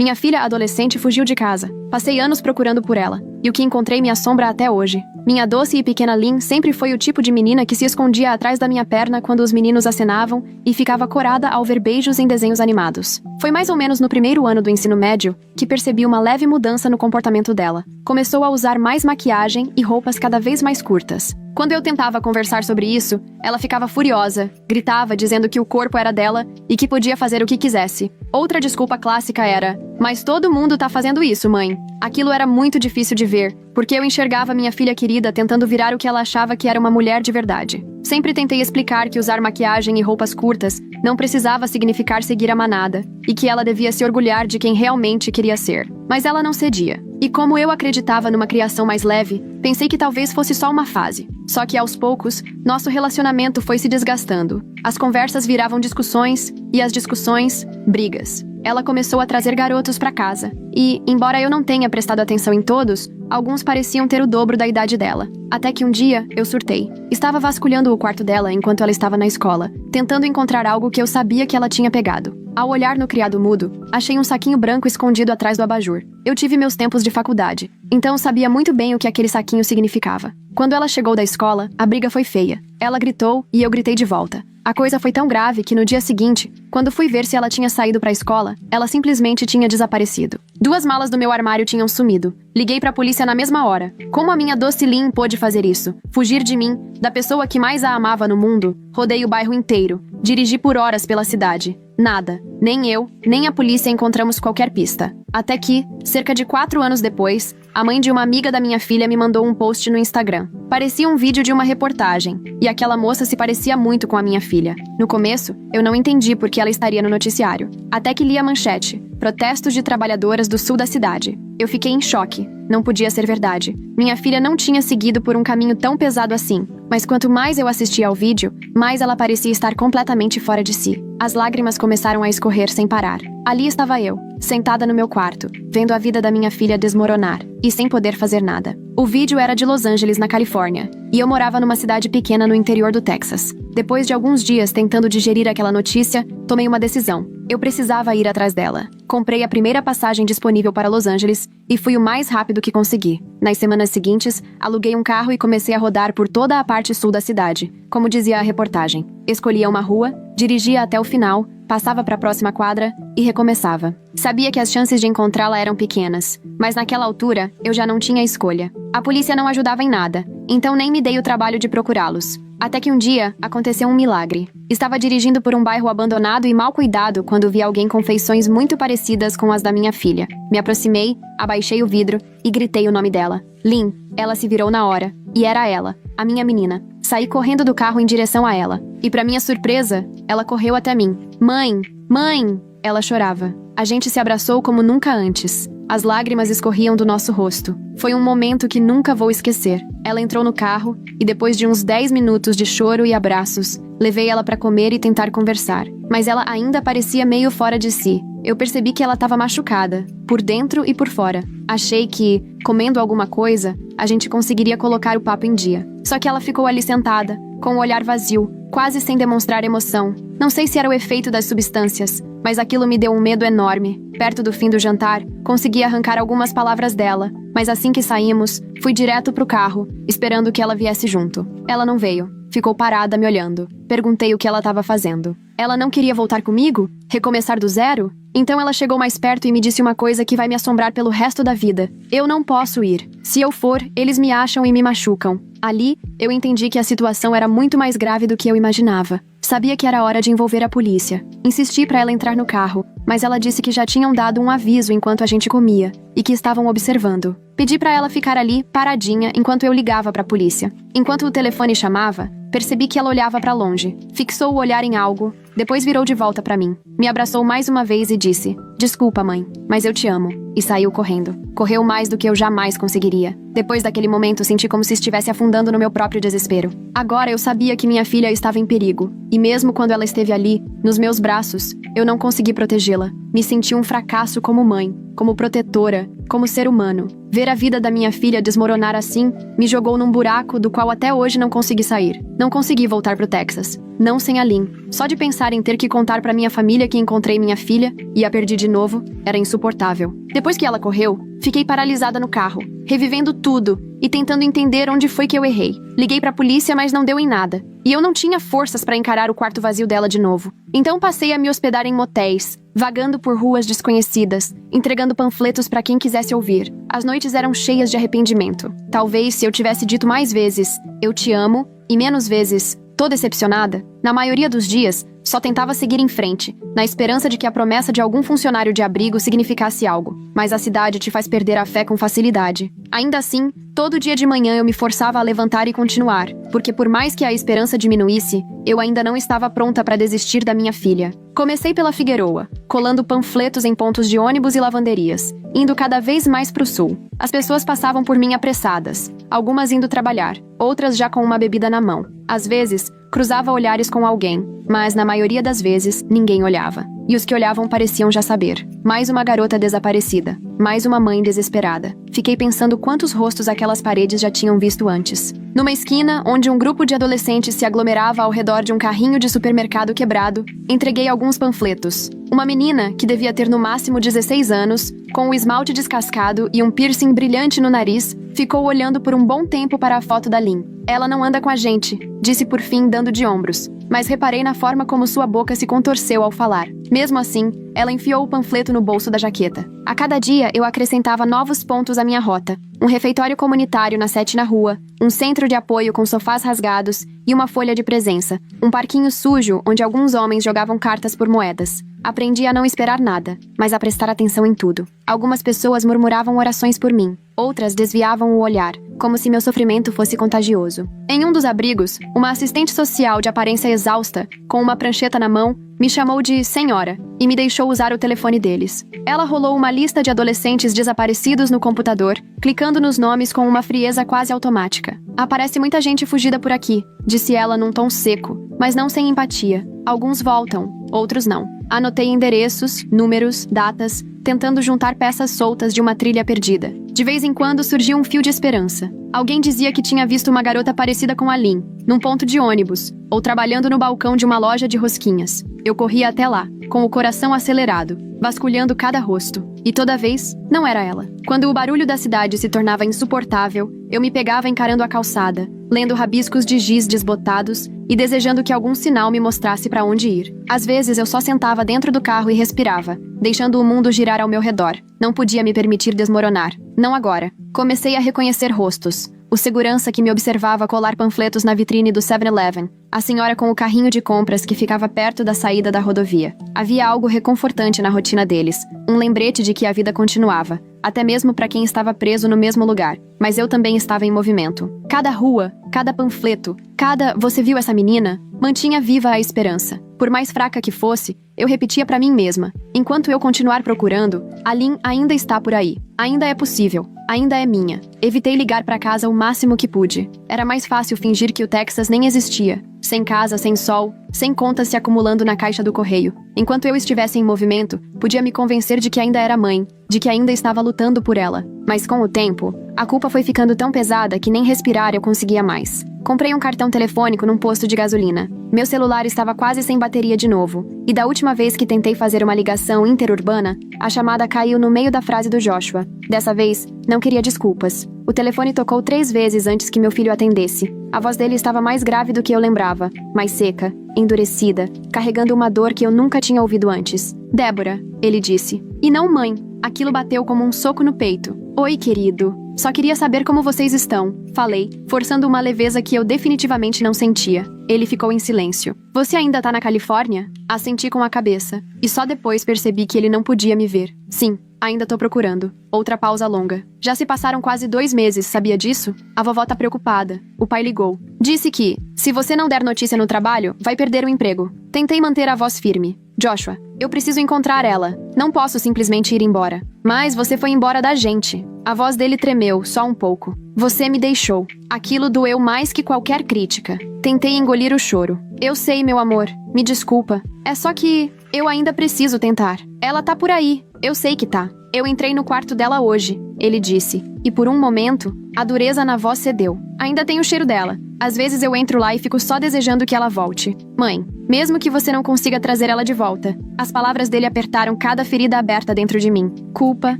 Minha filha adolescente fugiu de casa. Passei anos procurando por ela, e o que encontrei me assombra até hoje. Minha doce e pequena Lynn sempre foi o tipo de menina que se escondia atrás da minha perna quando os meninos acenavam e ficava corada ao ver beijos em desenhos animados. Foi mais ou menos no primeiro ano do ensino médio que percebi uma leve mudança no comportamento dela. Começou a usar mais maquiagem e roupas cada vez mais curtas. Quando eu tentava conversar sobre isso, ela ficava furiosa, gritava dizendo que o corpo era dela e que podia fazer o que quisesse. Outra desculpa clássica era: "Mas todo mundo tá fazendo isso, mãe." Aquilo era muito difícil de ver, porque eu enxergava minha filha querida tentando virar o que ela achava que era uma mulher de verdade. Sempre tentei explicar que usar maquiagem e roupas curtas não precisava significar seguir a manada, e que ela devia se orgulhar de quem realmente queria ser. Mas ela não cedia. E como eu acreditava numa criação mais leve, pensei que talvez fosse só uma fase. Só que aos poucos, nosso relacionamento foi se desgastando. As conversas viravam discussões, e as discussões, brigas. Ela começou a trazer garotos para casa. E, embora eu não tenha prestado atenção em todos, alguns pareciam ter o dobro da idade dela. Até que um dia, eu surtei. Estava vasculhando o quarto dela enquanto ela estava na escola, tentando encontrar algo que eu sabia que ela tinha pegado. Ao olhar no criado mudo, achei um saquinho branco escondido atrás do abajur. Eu tive meus tempos de faculdade, então sabia muito bem o que aquele saquinho significava. Quando ela chegou da escola, a briga foi feia. Ela gritou e eu gritei de volta. A coisa foi tão grave que no dia seguinte, quando fui ver se ela tinha saído para a escola, ela simplesmente tinha desaparecido. 2 malas do meu armário tinham sumido. Liguei para a polícia na mesma hora. Como a minha doce Lynn pôde fazer isso? Fugir de mim, da pessoa que mais a amava no mundo? Rodei o bairro inteiro. Dirigi por horas pela cidade. Nada. Nem eu, nem a polícia encontramos qualquer pista. Até que, cerca de 4 anos depois, a mãe de uma amiga da minha filha me mandou um post no Instagram. Parecia um vídeo de uma reportagem, e aquela moça se parecia muito com a minha filha. No começo, eu não entendi por que ela estaria no noticiário. Até que li a manchete: protestos de trabalhadoras do sul da cidade. Eu fiquei em choque. Não podia ser verdade. Minha filha não tinha seguido por um caminho tão pesado assim. Mas quanto mais eu assistia ao vídeo, mais ela parecia estar completamente fora de si. As lágrimas começaram a escorrer sem parar. Ali estava eu, sentada no meu quarto, vendo a vida da minha filha desmoronar, e sem poder fazer nada. O vídeo era de Los Angeles, na Califórnia, e eu morava numa cidade pequena no interior do Texas. Depois de alguns dias tentando digerir aquela notícia, tomei uma decisão. Eu precisava ir atrás dela. Comprei a primeira passagem disponível para Los Angeles e fui o mais rápido que consegui. Nas semanas seguintes, aluguei um carro e comecei a rodar por toda a parte sul da cidade, como dizia a reportagem. Escolhia uma rua, dirigia até o final, passava para a próxima quadra e recomeçava. Sabia que as chances de encontrá-la eram pequenas, mas naquela altura eu já não tinha escolha. A polícia não ajudava em nada, então nem me dei o trabalho de procurá-los. Até que um dia, aconteceu um milagre. Estava dirigindo por um bairro abandonado e mal cuidado quando vi alguém com feições muito parecidas com as da minha filha. Me aproximei, abaixei o vidro e gritei o nome dela. Lynn. Ela se virou na hora. E era ela, a minha menina. Saí correndo do carro em direção a ela. E para minha surpresa, ela correu até mim. Mãe! Mãe! Ela chorava. A gente se abraçou como nunca antes. As lágrimas escorriam do nosso rosto. Foi um momento que nunca vou esquecer. Ela entrou no carro e depois de uns 10 minutos de choro e abraços, levei ela para comer e tentar conversar. Mas ela ainda parecia meio fora de si. Eu percebi que ela estava machucada, por dentro e por fora. Achei que, comendo alguma coisa, a gente conseguiria colocar o papo em dia. Só que ela ficou ali sentada, com o olhar vazio, quase sem demonstrar emoção. Não sei se era o efeito das substâncias, mas aquilo me deu um medo enorme. Perto do fim do jantar, consegui arrancar algumas palavras dela, mas assim que saímos, fui direto pro carro, esperando que ela viesse junto. Ela não veio. Ficou parada me olhando. Perguntei o que ela estava fazendo. Ela não queria voltar comigo? Recomeçar do zero? Então ela chegou mais perto e me disse uma coisa que vai me assombrar pelo resto da vida. Eu não posso ir. Se eu for, eles me acham e me machucam. Ali, eu entendi que a situação era muito mais grave do que eu imaginava. Sabia que era hora de envolver a polícia. Insisti para ela entrar no carro, mas ela disse que já tinham dado um aviso enquanto a gente comia e que estavam observando. Pedi para ela ficar ali, paradinha, enquanto eu ligava para a polícia. Enquanto o telefone chamava, percebi que ela olhava para longe. Fixou o olhar em algo, depois virou de volta para mim. Me abraçou mais uma vez e disse: "Desculpa, mãe, mas eu te amo." E saiu correndo. Correu mais do que eu jamais conseguiria. Depois daquele momento, senti como se estivesse afundando no meu próprio desespero. Agora eu sabia que minha filha estava em perigo. E mesmo quando ela esteve ali, nos meus braços, eu não consegui protegê-la. Me senti um fracasso como mãe, como protetora, como ser humano. Ver a vida da minha filha desmoronar assim, me jogou num buraco do qual até hoje não consegui sair. Não consegui voltar pro Texas. não sem a Lynn. Só de pensar em ter que contar pra minha família que encontrei minha filha e a perdi de novo, era insuportável. Depois que ela correu, fiquei paralisada no carro, revivendo tudo e tentando entender onde foi que eu errei. Liguei pra polícia, mas não deu em nada. E eu não tinha forças pra encarar o quarto vazio dela de novo. Então passei a me hospedar em motéis, vagando por ruas desconhecidas, entregando panfletos pra quem quisesse ouvir. As noites eram cheias de arrependimento. Talvez se eu tivesse dito mais vezes, eu te amo, e menos vezes, tô decepcionada, na maioria dos dias, só tentava seguir em frente, na esperança de que a promessa de algum funcionário de abrigo significasse algo. Mas a cidade te faz perder a fé com facilidade. Ainda assim, todo dia de manhã eu me forçava a levantar e continuar, porque por mais que a esperança diminuísse, eu ainda não estava pronta para desistir da minha filha. Comecei pela Figueroa, colando panfletos em pontos de ônibus e lavanderias, indo cada vez mais para o sul. As pessoas passavam por mim apressadas, algumas indo trabalhar, outras já com uma bebida na mão. Às vezes, cruzava olhares com alguém, mas na maioria das vezes, ninguém olhava. E os que olhavam pareciam já saber. Mais uma garota desaparecida. Mais uma mãe desesperada. Fiquei pensando quantos rostos aquelas paredes já tinham visto antes. Numa esquina, onde um grupo de adolescentes se aglomerava ao redor de um carrinho de supermercado quebrado, entreguei alguns panfletos. Uma menina, que devia ter no máximo 16 anos, com o esmalte descascado e um piercing brilhante no nariz, ficou olhando por um bom tempo para a foto da Lynn. Ela não anda com a gente, disse por fim, dando de ombros. Mas reparei na forma como sua boca se contorceu ao falar. Mesmo assim, ela enfiou o panfleto no bolso da jaqueta. A cada dia, eu acrescentava novos pontos à minha rota. Um refeitório comunitário na 7 na rua, um centro de apoio com sofás rasgados e uma folha de presença. Um parquinho sujo, onde alguns homens jogavam cartas por moedas. Aprendi a não esperar nada, mas a prestar atenção em tudo. Algumas pessoas murmuravam orações por mim. Outras desviavam o olhar, como se meu sofrimento fosse contagioso. Em um dos abrigos, uma assistente social de aparência exausta, com uma prancheta na mão, me chamou de senhora e me deixou usar o telefone deles. Ela rolou uma lista de adolescentes desaparecidos no computador, clicando nos nomes com uma frieza quase automática. Aparece muita gente fugida por aqui, disse ela num tom seco, mas não sem empatia. Alguns voltam, outros não. Anotei endereços, números, datas, tentando juntar peças soltas de uma trilha perdida. De vez em quando surgia um fio de esperança. Alguém dizia que tinha visto uma garota parecida com a Lynn, num ponto de ônibus, ou trabalhando no balcão de uma loja de rosquinhas. Eu corria até lá, com o coração acelerado, vasculhando cada rosto. E toda vez, não era ela. Quando o barulho da cidade se tornava insuportável, eu me pegava encarando a calçada, lendo rabiscos de giz desbotados e desejando que algum sinal me mostrasse para onde ir. Às vezes eu só sentava dentro do carro e respirava, deixando o mundo girar ao meu redor. Não podia me permitir desmoronar. Não agora. Comecei a reconhecer rostos. O segurança que me observava colar panfletos na vitrine do 7-Eleven. A senhora com o carrinho de compras que ficava perto da saída da rodovia. Havia algo reconfortante na rotina deles. Um lembrete de que a vida continuava. Até mesmo para quem estava preso no mesmo lugar. Mas eu também estava em movimento. Cada rua, cada panfleto, cada "você viu essa menina?" mantinha viva a esperança. Por mais fraca que fosse, eu repetia para mim mesma. Enquanto eu continuar procurando, a Lynn ainda está por aí. Ainda é possível. Ainda é minha. Evitei ligar para casa o máximo que pude. Era mais fácil fingir que o Texas nem existia. Sem casa, sem sol, sem contas se acumulando na caixa do correio. Enquanto eu estivesse em movimento, podia me convencer de que ainda era mãe, de que ainda estava lutando por ela. Mas com o tempo, a culpa foi ficando tão pesada que nem respirar eu conseguia mais. Comprei um cartão telefônico num posto de gasolina. Meu celular estava quase sem bateria de novo. E da última vez que tentei fazer uma ligação interurbana, a chamada caiu no meio da frase do Joshua. Dessa vez, não queria desculpas. O telefone tocou 3 vezes antes que meu filho atendesse. A voz dele estava mais grave do que eu lembrava, mais seca, endurecida, carregando uma dor que eu nunca tinha ouvido antes. "Débora", ele disse. E não "mãe". Aquilo bateu como um soco no peito. "Oi, querido. Só queria saber como vocês estão", falei, forçando uma leveza que eu definitivamente não sentia. Ele ficou em silêncio. "Você ainda tá na Califórnia?" Assenti com a cabeça. E só depois percebi que ele não podia me ver. "Sim, ainda tô procurando." Outra pausa longa. "Já se passaram quase 2 meses, sabia disso?" A vovó tá preocupada. O pai ligou. Disse que, se você não der notícia no trabalho, vai perder o emprego. Tentei manter a voz firme. "Joshua, eu preciso encontrar ela. Não posso simplesmente ir embora." "Mas você foi embora da gente." A voz dele tremeu, só um pouco. "Você me deixou." Aquilo doeu mais que qualquer crítica. Tentei engolir o choro. "Eu sei, meu amor. Me desculpa. É só que eu ainda preciso tentar. Ela tá por aí. Eu sei que tá. Eu entrei no quarto dela hoje", ele disse. E por um momento, a dureza na voz cedeu. "Ainda tem o cheiro dela. Às vezes eu entro lá e fico só desejando que ela volte. Mãe, mesmo que você não consiga trazer ela de volta. As palavras dele apertaram cada ferida aberta dentro de mim. Culpa,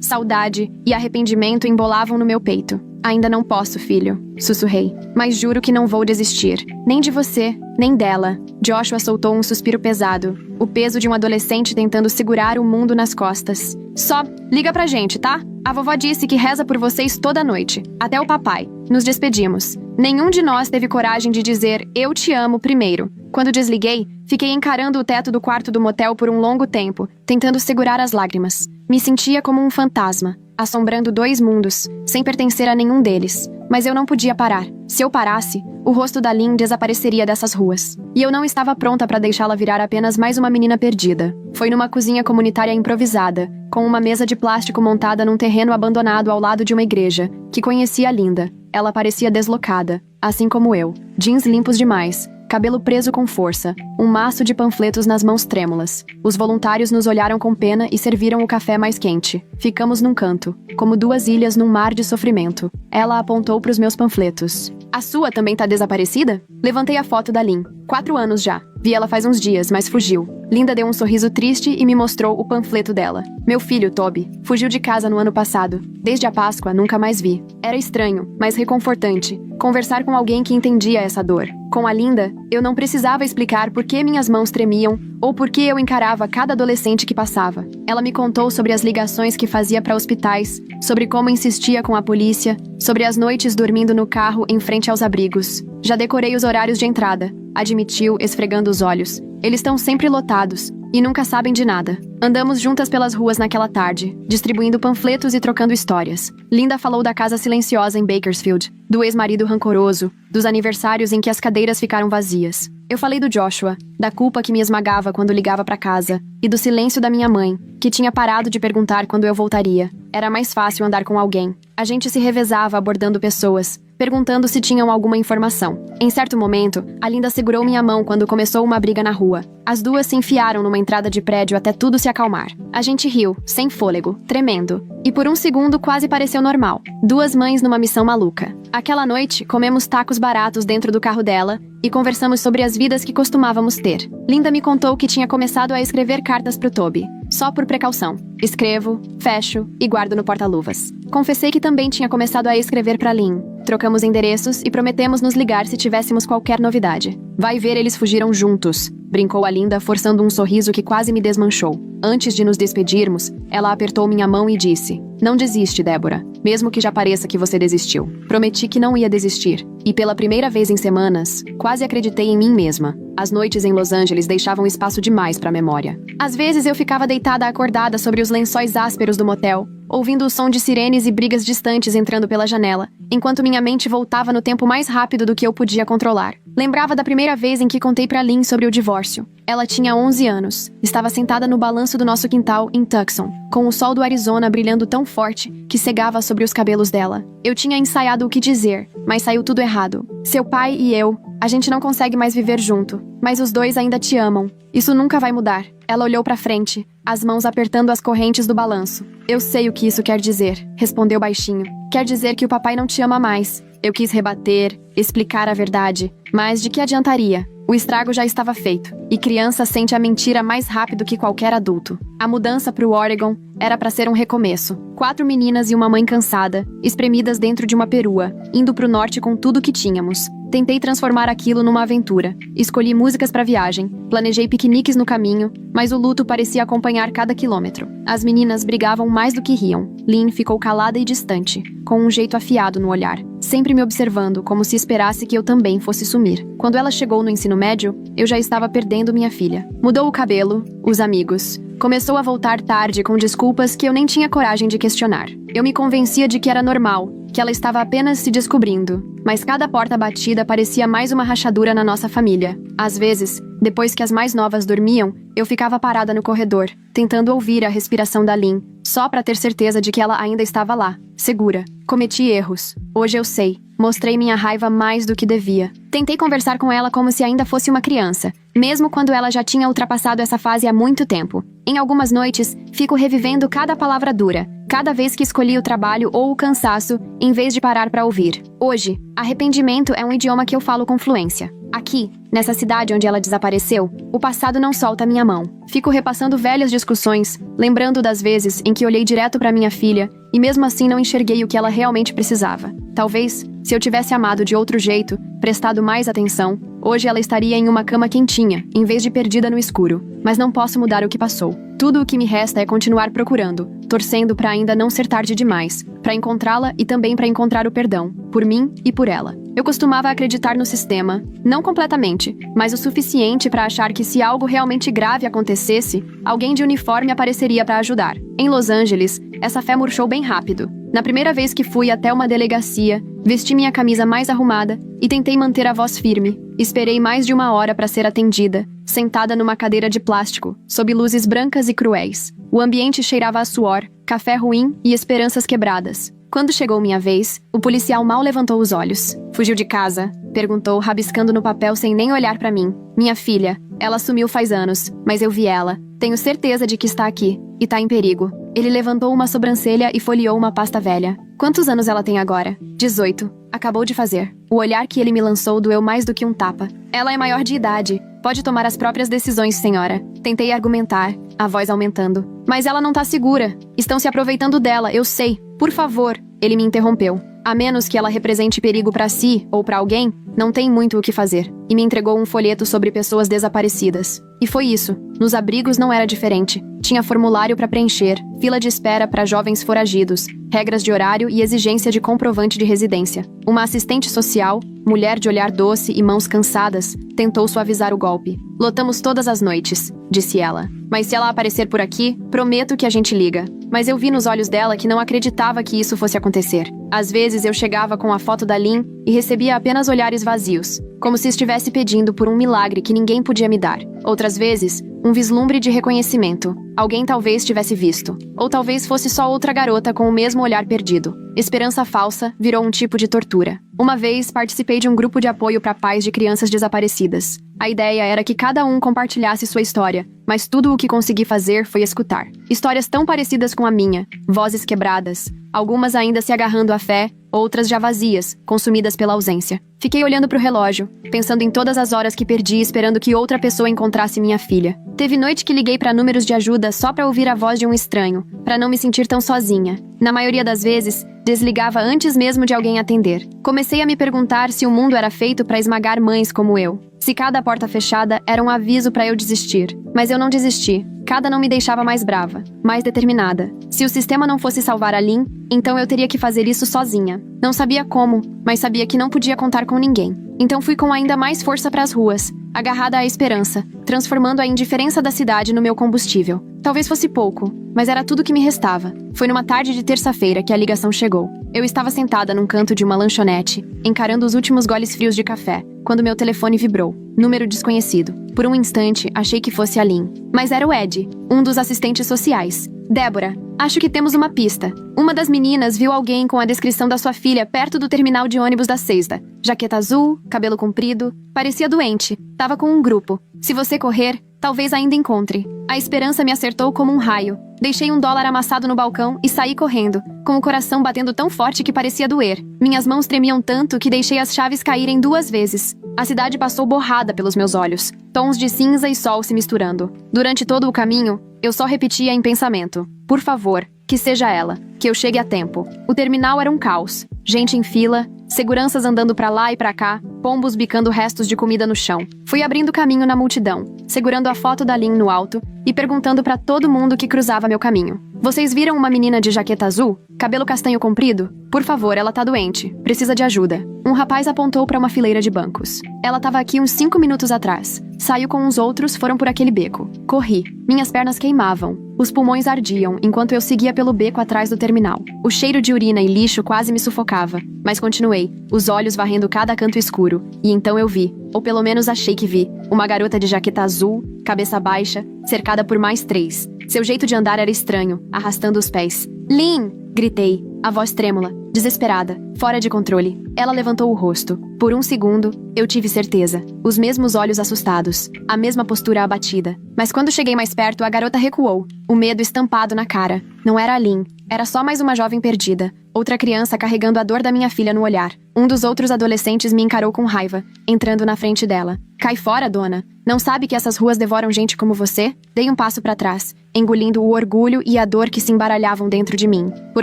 saudade e arrependimento embolavam no meu peito. Ainda não posso, filho, sussurrei. Mas juro que não vou desistir. Nem de você, nem dela. Joshua soltou um suspiro pesado. O peso de um adolescente tentando segurar o mundo nas costas. Só liga pra gente, tá? A vovó disse que reza por vocês toda noite. Até o papai. Nos despedimos. Nenhum de nós teve coragem de dizer eu te amo primeiro. Quando desliguei, fiquei encarando o teto do quarto do motel por um longo tempo, tentando segurar as lágrimas. Me sentia como um fantasma, assombrando 2 mundos, sem pertencer a nenhum deles. Mas eu não podia parar. Se eu parasse, o rosto da Lynn desapareceria dessas ruas. E eu não estava pronta para deixá-la virar apenas mais uma menina perdida. Foi numa cozinha comunitária improvisada, com uma mesa de plástico montada num terreno abandonado ao lado de uma igreja, que conheci a Linda. Ela parecia deslocada, assim como eu. Jeans limpos demais, cabelo preso com força, um maço de panfletos nas mãos trêmulas. Os voluntários nos olharam com pena e serviram o café mais quente. Ficamos num canto, como 2 ilhas num mar de sofrimento. Ela apontou para os meus panfletos. A sua também tá desaparecida? Levantei a foto da Lynn. 4 anos já. Vi ela faz uns dias, mas fugiu. Linda deu um sorriso triste e me mostrou o panfleto dela. Meu filho, Toby, fugiu de casa no ano passado. Desde a Páscoa, nunca mais vi. Era estranho, mas reconfortante. Conversar com alguém que entendia essa dor. Com a Linda, eu não precisava explicar por que minhas mãos tremiam ou por que eu encarava cada adolescente que passava. Ela me contou sobre as ligações que fazia para hospitais, sobre como insistia com a polícia, sobre as noites dormindo no carro em frente aos abrigos. Já decorei os horários de entrada, admitiu, esfregando os olhos. Eles estão sempre lotados e nunca sabem de nada. Andamos juntas pelas ruas naquela tarde, distribuindo panfletos e trocando histórias. Linda falou da casa silenciosa em Bakersfield, do ex-marido rancoroso, dos aniversários em que as cadeiras ficaram vazias. Eu falei do Joshua, da culpa que me esmagava quando ligava para casa, e do silêncio da minha mãe, que tinha parado de perguntar quando eu voltaria. Era mais fácil andar com alguém. A gente se revezava abordando pessoas, perguntando se tinham alguma informação. Em certo momento, a Linda segurou minha mão quando começou uma briga na rua. As duas se enfiaram numa entrada de prédio até tudo se acalmar. A gente riu, sem fôlego, tremendo. E por um segundo quase pareceu normal. 2 mães numa missão maluca. Aquela noite, comemos tacos baratos dentro do carro dela e conversamos sobre as vidas que costumávamos ter. Linda me contou que tinha começado a escrever cartas pro Toby. Só por precaução. Escrevo, fecho e guardo no porta-luvas. Confessei que também tinha começado a escrever pra Lynn. Trocamos endereços e prometemos nos ligar se tivéssemos qualquer novidade. Vai ver, eles fugiram juntos, brincou a Linda, forçando um sorriso que quase me desmanchou. Antes de nos despedirmos, ela apertou minha mão e disse: "Não desiste, Débora, mesmo que já pareça que você desistiu." Prometi que não ia desistir, e pela primeira vez em semanas, quase acreditei em mim mesma. As noites em Los Angeles deixavam espaço demais para a memória. Às vezes eu ficava deitada acordada sobre os lençóis ásperos do motel, ouvindo o som de sirenes e brigas distantes entrando pela janela, enquanto minha mente voltava no tempo mais rápido do que eu podia controlar. Lembrava da primeira vez em que contei pra Lynn sobre o divórcio. Ela tinha 11 anos. Estava sentada no balanço do nosso quintal em Tucson, com o sol do Arizona brilhando tão forte que cegava sobre os cabelos dela. Eu tinha ensaiado o que dizer, mas saiu tudo errado. Seu pai e eu, a gente não consegue mais viver junto, mas os 2 ainda te amam. Isso nunca vai mudar. Ela olhou pra frente, as mãos apertando as correntes do balanço. Eu sei o que isso quer dizer, respondeu baixinho. Quer dizer que o papai não te ama mais. Eu quis rebater, explicar a verdade, mas de que adiantaria? O estrago já estava feito, e criança sente a mentira mais rápido que qualquer adulto. A mudança para o Oregon era para ser um recomeço. 4 meninas e uma mãe cansada, espremidas dentro de uma perua, indo para o norte com tudo que tínhamos. Tentei transformar aquilo numa aventura. Escolhi músicas para viagem, planejei piqueniques no caminho, mas o luto parecia acompanhar cada quilômetro. As meninas brigavam mais do que riam. Lynn ficou calada e distante, com um jeito afiado no olhar, sempre me observando como se esperasse que eu também fosse sumir. Quando ela chegou no ensino médio, eu já estava perdendo minha filha. Mudou o cabelo, os amigos. Começou a voltar tarde com desculpas que eu nem tinha coragem de questionar. Eu me convencia de que era normal, que ela estava apenas se descobrindo. Mas cada porta batida parecia mais uma rachadura na nossa família. Às vezes, depois que as mais novas dormiam, eu ficava parada no corredor, tentando ouvir a respiração da Lynn, só para ter certeza de que ela ainda estava lá, segura. Cometi erros. Hoje eu sei. Mostrei minha raiva mais do que devia. Tentei conversar com ela como se ainda fosse uma criança, mesmo quando ela já tinha ultrapassado essa fase há muito tempo. Em algumas noites, fico revivendo cada palavra dura, cada vez que escolhi o trabalho ou o cansaço, em vez de parar para ouvir. Hoje, arrependimento é um idioma que eu falo com fluência. Aqui, nessa cidade onde ela desapareceu, o passado não solta minha mão. Fico repassando velhas discussões, lembrando das vezes em que olhei direto para minha filha e mesmo assim não enxerguei o que ela realmente precisava. Talvez, se eu tivesse amado de outro jeito, prestado mais atenção, hoje ela estaria em uma cama quentinha, em vez de perdida no escuro. Mas não posso mudar o que passou. Tudo o que me resta é continuar procurando, torcendo para ainda não ser tarde demais, para encontrá-la e também para encontrar o perdão, por mim e por ela. Eu costumava acreditar no sistema, não completamente, mas o suficiente para achar que se algo realmente grave acontecesse, alguém de uniforme apareceria para ajudar. Em Los Angeles, essa fé murchou bem rápido. Na primeira vez que fui até uma delegacia, vesti minha camisa mais arrumada e tentei manter a voz firme. Esperei mais de 1 hora para ser atendida, sentada numa cadeira de plástico, sob luzes brancas e cruéis. O ambiente cheirava a suor, café ruim e esperanças quebradas. Quando chegou minha vez, o policial mal levantou os olhos. "Fugiu de casa?" perguntou, rabiscando no papel sem nem olhar para mim. "Minha filha. Ela sumiu faz anos, mas eu vi ela. Tenho certeza de que está aqui, e tá em perigo." Ele levantou uma sobrancelha e folheou uma pasta velha. "Quantos anos ela tem agora?" 18. Acabou de fazer. O olhar que ele me lançou doeu mais do que um tapa. "Ela é maior de idade. Pode tomar as próprias decisões, senhora." Tentei argumentar, a voz aumentando. "Mas ela não tá segura. Estão se aproveitando dela, eu sei. Por favor." Ele me interrompeu. "A menos que ela represente perigo para si ou para alguém, não tem muito o que fazer." E me entregou um folheto sobre pessoas desaparecidas. E foi isso. Nos abrigos não era diferente. Tinha formulário para preencher, fila de espera para jovens foragidos, regras de horário e exigência de comprovante de residência. Uma assistente social, mulher de olhar doce e mãos cansadas, tentou suavizar o golpe. "Lotamos todas as noites", disse ela. "Mas se ela aparecer por aqui, prometo que a gente liga." Mas eu vi nos olhos dela que não acreditava que isso fosse acontecer. Às vezes eu chegava com a foto da Lynn e recebia apenas olhares vazios, como se estivesse pedindo por um milagre que ninguém podia me dar. Outras vezes, um vislumbre de reconhecimento. Alguém talvez tivesse visto. Ou talvez fosse só outra garota com o mesmo olhar perdido. Esperança falsa virou um tipo de tortura. Uma vez, participei de um grupo de apoio para pais de crianças desaparecidas. A ideia era que cada um compartilhasse sua história, mas tudo o que consegui fazer foi escutar. Histórias tão parecidas com a minha, vozes quebradas, algumas ainda se agarrando à fé, outras já vazias, consumidas pela ausência. Fiquei olhando para o relógio, pensando em todas as horas que perdi esperando que outra pessoa encontrasse minha filha. Teve noite que liguei para números de ajuda só para ouvir a voz de um estranho, para não me sentir tão sozinha. Na maioria das vezes, desligava antes mesmo de alguém atender. Comecei a me perguntar se o mundo era feito para esmagar mães como eu. Se cada porta fechada era um aviso para eu desistir. Mas eu não desisti. Cada não me deixava mais brava, mais determinada. Se o sistema não fosse salvar a Lynn, então eu teria que fazer isso sozinha. Não sabia como, mas sabia que não podia contar com ninguém. Então fui com ainda mais força para as ruas, agarrada à esperança, transformando a indiferença da cidade no meu combustível. Talvez fosse pouco, mas era tudo que me restava. Foi numa tarde de terça-feira que a ligação chegou. Eu estava sentada num canto de uma lanchonete, encarando os últimos goles frios de café, quando meu telefone vibrou. Número desconhecido. Por um instante, achei que fosse a Lynn. Mas era o Ed, um dos assistentes sociais. "Débora, acho que temos uma pista. Uma das meninas viu alguém com a descrição da sua filha perto do terminal de ônibus da Sexta. Jaqueta azul, cabelo comprido, parecia doente. Tava com um grupo. Se você correr, talvez ainda encontre." A esperança me acertou como um raio. Deixei $1 amassado no balcão e saí correndo, com o coração batendo tão forte que parecia doer. Minhas mãos tremiam tanto que deixei as chaves caírem 2 vezes. A cidade passou borrada pelos meus olhos, tons de cinza e sol se misturando. Durante todo o caminho, eu só repetia em pensamento: "Por favor, que seja ela, que eu chegue a tempo." O terminal era um caos. Gente em fila, seguranças andando pra lá e pra cá, pombos bicando restos de comida no chão. Fui abrindo caminho na multidão, segurando a foto da Lynn no alto e perguntando pra todo mundo que cruzava meu caminho: "Vocês viram uma menina de jaqueta azul? Cabelo castanho comprido? Por favor, ela tá doente. Precisa de ajuda." Um rapaz apontou pra uma fileira de bancos. "Ela tava aqui uns 5 minutos atrás. Saiu com os outros, foram por aquele beco." Corri. Minhas pernas queimavam. Os pulmões ardiam enquanto eu seguia pelo beco atrás do terminal. O cheiro de urina e lixo quase me sufocava, mas continuei, os olhos varrendo cada canto escuro. E então eu vi, ou pelo menos achei que vi, uma garota de jaqueta azul, cabeça baixa, cercada por mais 3. Seu jeito de andar era estranho, arrastando os pés. "Lynn!" gritei, a voz trêmula, desesperada, fora de controle. Ela levantou o rosto. Por um segundo, eu tive certeza. Os mesmos olhos assustados. A mesma postura abatida. Mas quando cheguei mais perto, a garota recuou. O medo estampado na cara. Não era a Lynn. Era só mais uma jovem perdida. Outra criança carregando a dor da minha filha no olhar. Um dos outros adolescentes me encarou com raiva, entrando na frente dela. Cai fora, dona. Não sabe que essas ruas devoram gente como você? Dei um passo para trás, engolindo o orgulho e a dor que se embaralhavam dentro de mim. Por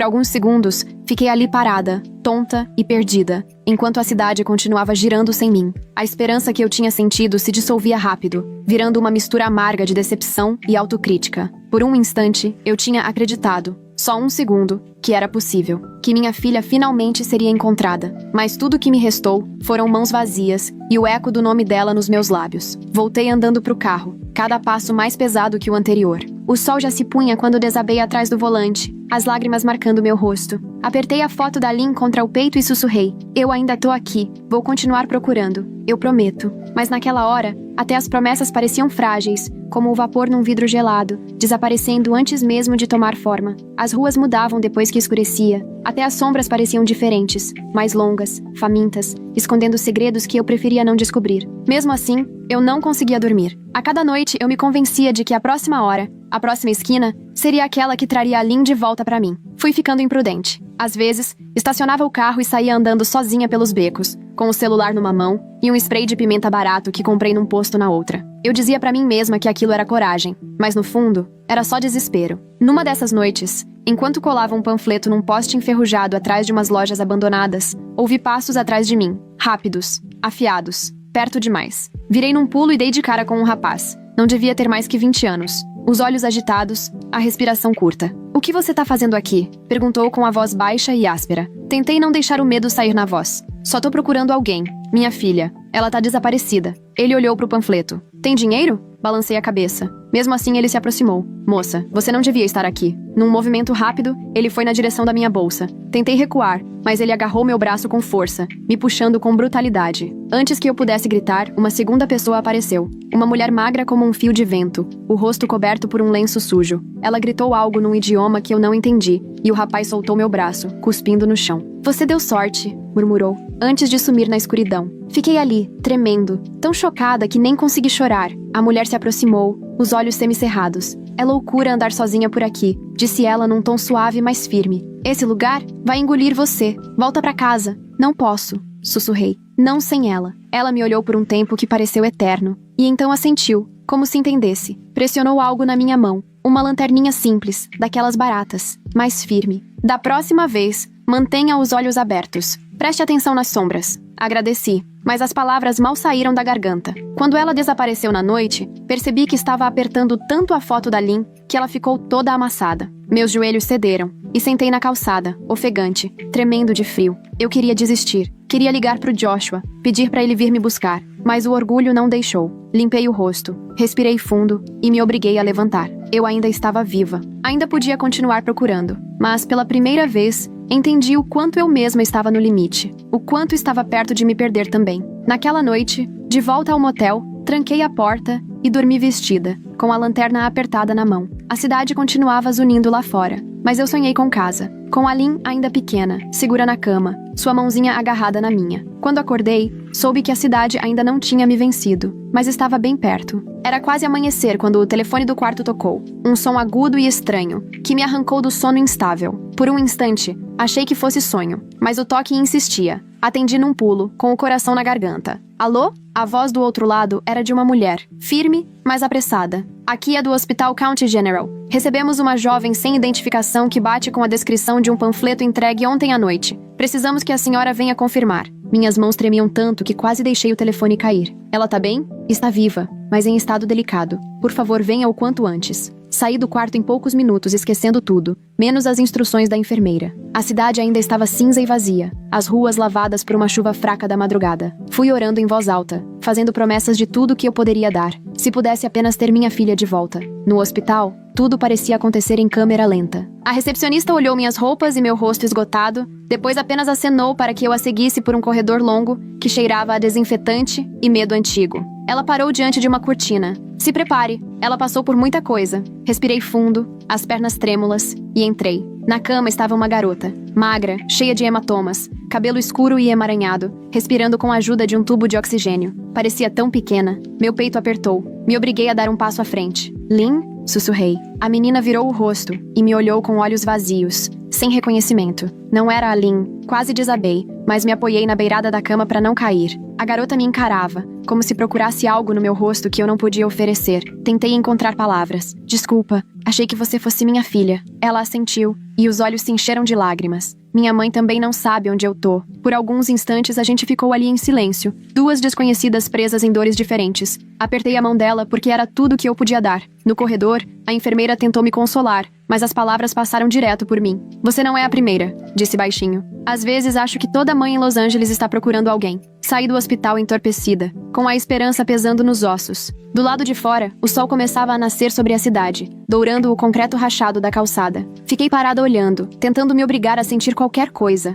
alguns segundos, fiquei ali parada, tonta e perdida, enquanto a cidade continuava girando sem mim. A esperança que eu tinha sentido se dissolvia rápido, virando uma mistura amarga de decepção e autocrítica. Por um instante, eu tinha acreditado, só um segundo, que era possível, que minha filha finalmente seria encontrada. Mas tudo que me restou foram mãos vazias e o eco do nome dela nos meus lábios. Voltei andando pro carro, cada passo mais pesado que o anterior. O sol já se punha quando desabei atrás do volante, as lágrimas marcando meu rosto. Apertei a foto da Lynn contra o peito e sussurrei. Eu ainda tô aqui, vou continuar procurando, eu prometo. Mas naquela hora, até as promessas pareciam frágeis, como o vapor num vidro gelado, desaparecendo antes mesmo de tomar forma. As ruas mudavam depois que escurecia. Até as sombras pareciam diferentes, mais longas, famintas, escondendo segredos que eu preferia não descobrir. Mesmo assim, eu não conseguia dormir. A cada noite eu me convencia de que a próxima hora, a próxima esquina, seria aquela que traria a Lynn de volta pra mim. Fui ficando imprudente. Às vezes, estacionava o carro e saía andando sozinha pelos becos, com o celular numa mão e um spray de pimenta barato que comprei num posto na outra. Eu dizia pra mim mesma que aquilo era coragem, mas no fundo, era só desespero. Numa dessas noites, enquanto colava um panfleto num poste enferrujado atrás de umas lojas abandonadas, ouvi passos atrás de mim, rápidos, afiados, perto demais. Virei num pulo e dei de cara com um rapaz. Não devia ter mais que 20 anos. Os olhos agitados, a respiração curta. "O que você tá fazendo aqui?" perguntou com a voz baixa e áspera. Tentei não deixar o medo sair na voz. "Só tô procurando alguém. Minha filha. Ela tá desaparecida." Ele olhou pro panfleto. "Tem dinheiro?" Balancei a cabeça. Mesmo assim, ele se aproximou. "Moça, você não devia estar aqui." Num movimento rápido, ele foi na direção da minha bolsa. Tentei recuar, mas ele agarrou meu braço com força, me puxando com brutalidade. Antes que eu pudesse gritar, uma segunda pessoa apareceu. Uma mulher magra como um fio de vento, o rosto coberto por um lenço sujo. Ela gritou algo num idioma que eu não entendi, e o rapaz soltou meu braço, cuspindo no chão. "Você deu sorte", murmurou, antes de sumir na escuridão. Fiquei ali, tremendo, tão chocada que nem consegui chorar. A mulher se aproximou, os olhos semicerrados. "É loucura andar sozinha por aqui", disse ela num tom suave, mas firme. "Esse lugar vai engolir você. Volta pra casa." "Não posso", sussurrei. "Não sem ela." Ela me olhou por um tempo que pareceu eterno, e então assentiu, como se entendesse. Pressionou algo na minha mão, uma lanterninha simples, daquelas baratas, mais firme. "Da próxima vez, mantenha os olhos abertos. Preste atenção nas sombras." Agradeci, mas as palavras mal saíram da garganta. Quando ela desapareceu na noite, percebi que estava apertando tanto a foto da Lynn que ela ficou toda amassada. Meus joelhos cederam, e sentei na calçada, ofegante, tremendo de frio. Eu queria desistir. Queria ligar pro Joshua, pedir pra ele vir me buscar, mas o orgulho não deixou. Limpei o rosto, respirei fundo e me obriguei a levantar. Eu ainda estava viva. Ainda podia continuar procurando, mas pela primeira vez, entendi o quanto eu mesma estava no limite, o quanto estava perto de me perder também. Naquela noite, de volta ao motel, tranquei a porta e dormi vestida, com a lanterna apertada na mão. A cidade continuava zunindo lá fora, mas eu sonhei com casa, com a Lynn ainda pequena, segura na cama, sua mãozinha agarrada na minha. Quando acordei, soube que a cidade ainda não tinha me vencido, mas estava bem perto. Era quase amanhecer quando o telefone do quarto tocou, um som agudo e estranho, que me arrancou do sono instável. Por um instante, achei que fosse sonho, mas o toque insistia. Atendi num pulo, com o coração na garganta. "Alô?" A voz do outro lado era de uma mulher, firme, mas apressada. "Aqui é do Hospital County General. Recebemos uma jovem sem identificação que bate com a descrição de um panfleto entregue ontem à noite. Precisamos que a senhora venha confirmar." Minhas mãos tremiam tanto que quase deixei o telefone cair. "Ela tá bem?" "Está viva, mas em estado delicado. Por favor, venha o quanto antes." Saí do quarto em poucos minutos, esquecendo tudo, menos as instruções da enfermeira. A cidade ainda estava cinza e vazia, as ruas lavadas por uma chuva fraca da madrugada. Fui orando em voz alta, fazendo promessas de tudo que eu poderia dar, se pudesse apenas ter minha filha de volta. No hospital, tudo parecia acontecer em câmera lenta. A recepcionista olhou minhas roupas e meu rosto esgotado, depois apenas acenou para que eu a seguisse por um corredor longo que cheirava a desinfetante e medo antigo. Ela parou diante de uma cortina. "Se prepare." Ela passou por muita coisa. Respirei fundo, as pernas trêmulas, e entrei. Na cama estava uma garota, magra, cheia de hematomas, cabelo escuro e emaranhado, respirando com a ajuda de um tubo de oxigênio. Parecia tão pequena. Meu peito apertou. Me obriguei a dar um passo à frente. Lynn? Sussurrei. A menina virou o rosto e me olhou com olhos vazios, sem reconhecimento. Não era a Lynn. Quase desabei, mas me apoiei na beirada da cama para não cair. A garota me encarava, como se procurasse algo no meu rosto que eu não podia oferecer. Tentei encontrar palavras. Desculpa, achei que você fosse minha filha. Ela assentiu, e os olhos se encheram de lágrimas. Minha mãe também não sabe onde eu tô. Por alguns instantes a gente ficou ali em silêncio, duas desconhecidas presas em dores diferentes. Apertei a mão dela porque era tudo que eu podia dar. No corredor, a enfermeira tentou me consolar, mas as palavras passaram direto por mim. Você não é a primeira, disse baixinho. Às vezes acho que toda mãe em Los Angeles está procurando alguém. Saí do hospital entorpecida, com a esperança pesando nos ossos. Do lado de fora, o sol começava a nascer sobre a cidade, dourando o concreto rachado da calçada. Fiquei parada olhando, tentando me obrigar a sentir qualquer coisa